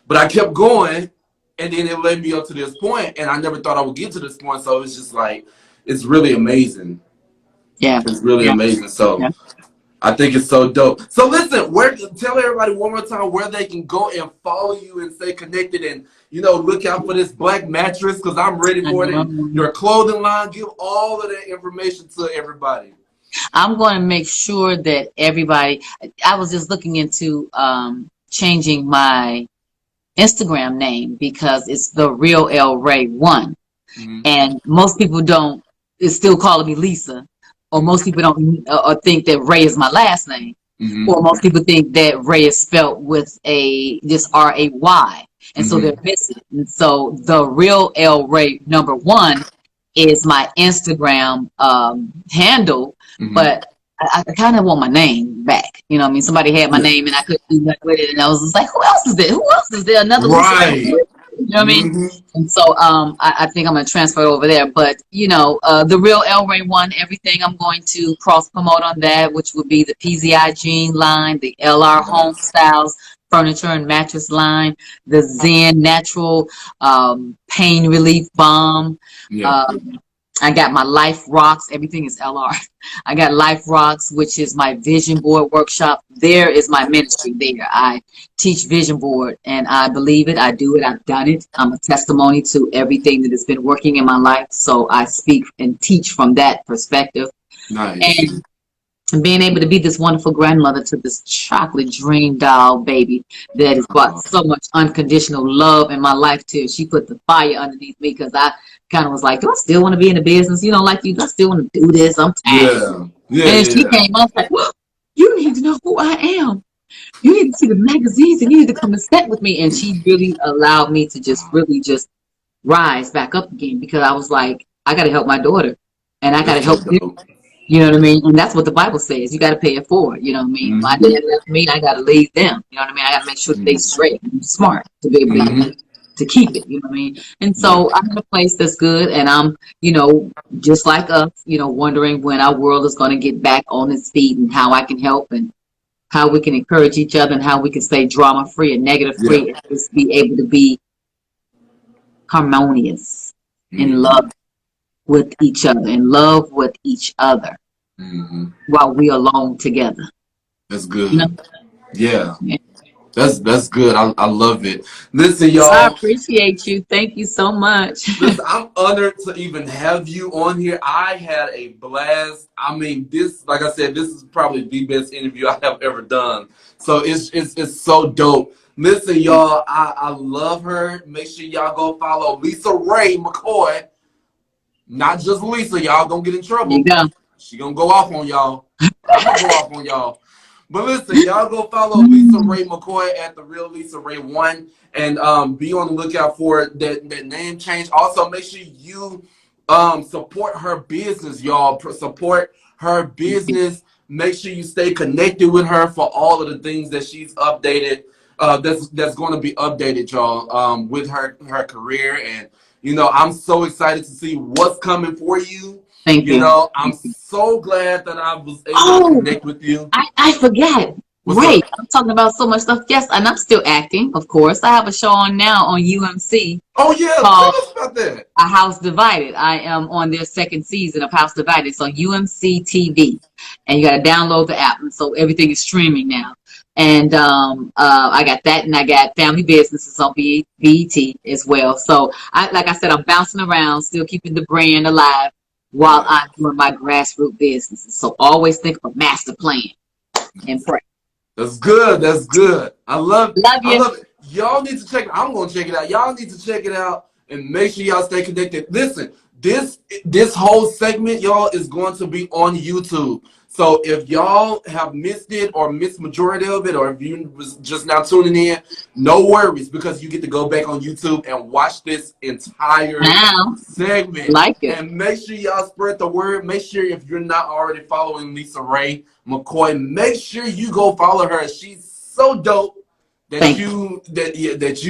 But I kept going, and then it led me up to this point, and I never thought I would get to this point. So it's just like, it's really amazing. Yeah. It's really Yeah. amazing. So Yeah. I think it's so dope. So listen, tell everybody one more time where they can go and follow you and stay connected, and look out for this black mattress because I'm ready I for it. And know. your clothing line, give all of that information to everybody. I'm going to make sure that everybody. I was just looking into changing my Instagram name because it's the real El Ray one, Mm-hmm. and most people don't. It's still calling me Lisa, or most people don't or think that Ray is my last name, Mm-hmm. or most people think that Ray is spelled with a just RAY, and so they're Mm-hmm. missing. And so the real El Ray number one is my Instagram handle, Mm-hmm. but I kind of want my name back. You know what I mean? Somebody had my Yeah. name and I couldn't do nothing with it. And I was just like, who else is there? Who else is there? Another Lisa Ray? Right. You know what I mean? Mm-hmm. And so I think I'm going to transfer it over there. But, the real El Ray one, everything I'm going to cross promote on that, which would be the PZI jean line, the LR home Nice. styles, furniture and mattress line, the Zen natural pain relief balm. Yeah. I got my Life Rocks. Everything is LR. I got Life Rocks, which is my vision board workshop. There is my ministry there. I teach vision board and I believe it. I do it. I've done it. I'm a testimony to everything that has been working in my life. So I speak and teach from that perspective. Nice. And being able to be this wonderful grandmother to this chocolate dream doll baby that has brought so much unconditional love in my life till she put the fire underneath me, because I kind of was like, do I still want to be in the business? You know, like you, I still want to do this. I'm tired. And she came up like, well, you need to know who I am. You need to see the magazines and you need to come and sit with me. And she really allowed me to just really just rise back up again, because I was like, I got to help my daughter and I got to help you. You know what I mean? And that's what the Bible says. You got to pay it forward. You know what I mean? My dad left me. I got to leave them. You know what I mean? I got to make sure they straight and smart to be able to keep it. You know what I mean? And so I'm in a place that's good. And I'm, you know, just like us, you know, wondering when our world is going to get back on its feet and how I can help and how we can encourage each other and how we can stay drama free and negative free and just be able to be harmonious in love with each other, in love with each other while we alone together. That's good. You know? Yeah. That's good. I love it. Listen, y'all. I appreciate you. Thank you so much. Listen, I'm honored to even have you on here. I had a blast. I mean, this, like I said, this is probably the best interview I have ever done. So it's so dope. Listen, y'all, I love her. Make sure y'all go follow LisaRaye-McCoy. Not just Lisa, y'all gonna get in trouble. She gonna go off on y'all. I'm gonna go off on y'all. But listen, y'all go follow LisaRaye-McCoy at the Real LisaRaye1 and be on the lookout for that name change. Also, make sure you support her business, y'all. Support her business. Make sure you stay connected with her for all of the things that she's updated. That's going to be updated, y'all. With her career, and you know, I'm so excited to see what's coming for you. Thank you. You know, I'm so glad that I was able to connect with you. I forget. I'm talking about so much stuff. Yes, and I'm still acting, of course. I have a show on now on UMC. Oh, yeah. Tell us about that. A House Divided. I am on their second season of House Divided. It's on UMC TV. And you got to download the app. And so everything is streaming now. And I got that, and I got Family Businesses on BET as well. So, like I said, I'm bouncing around, still keeping the brand alive while I'm doing my grassroots businesses. So always think of a master plan and pray. That's good. That's good. I love you. I love it. Y'all need to check it. I'm going to check it out. Y'all need to check it out and make sure y'all stay connected. Listen, this whole segment, y'all, is going to be on YouTube. So if y'all have missed it or missed majority of it, or if you was just now tuning in, no worries, because you get to go back on YouTube and watch this entire segment. Like it. And make sure y'all spread the word. Make sure if you're not already following LisaRaye-McCoy, make sure you go follow her. She's so dope that you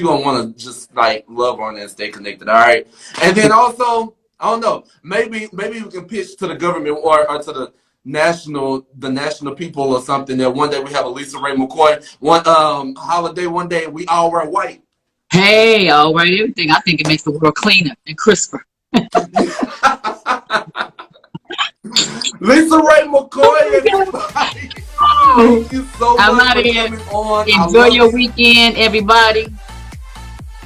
gonna want to just like love on her and stay connected. All right. And then also, I don't know, maybe we can pitch to the government or to the national people or something, that one day we have a LisaRaye-McCoy one holiday, one day we all wear white. Hey, all right, everything. I think it makes the world cleaner and crisper. LisaRaye-McCoy, everybody. Thank you so much for coming on. Enjoy your weekend, everybody.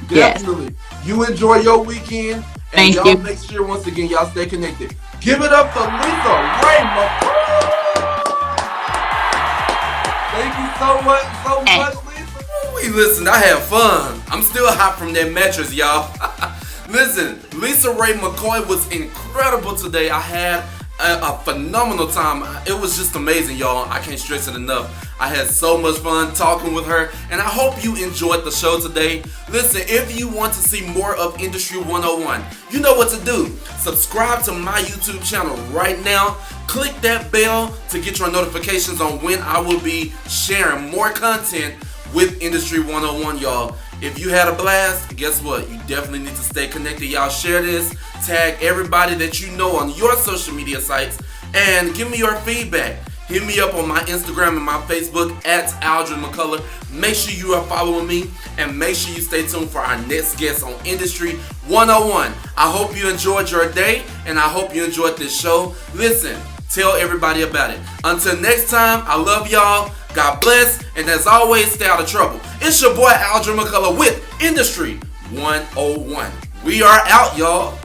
Definitely. Yes. You enjoy your weekend. And y'all make sure, once again, y'all stay connected. Give it up for LisaRaye-McCoy. Thank you so much, Lisa. Listen, I had fun. I'm still hot from that mattress, y'all. Listen, LisaRaye-McCoy was incredible today. I had a phenomenal time. It was just amazing, y'all. I can't stress it enough. I had so much fun talking with her, and I hope you enjoyed the show today. Listen, if you want to see more of Industry 101, you know what to do. Subscribe to my YouTube channel right now. Click that bell to get your notifications on when I will be sharing more content with Industry 101, y'all. If you had a blast, guess what? You definitely need to stay connected. Y'all share this, tag everybody that you know on your social media sites, and give me your feedback. Hit me up on my Instagram and my Facebook at Aldren McCullough. Make sure you are following me, and make sure you stay tuned for our next guest on Industry 101. I hope you enjoyed your day, and I hope you enjoyed this show. Listen, tell everybody about it. Until next time, I love y'all. God bless, and as always, stay out of trouble. It's your boy Aldren McCullough with Industry 101. We are out, y'all.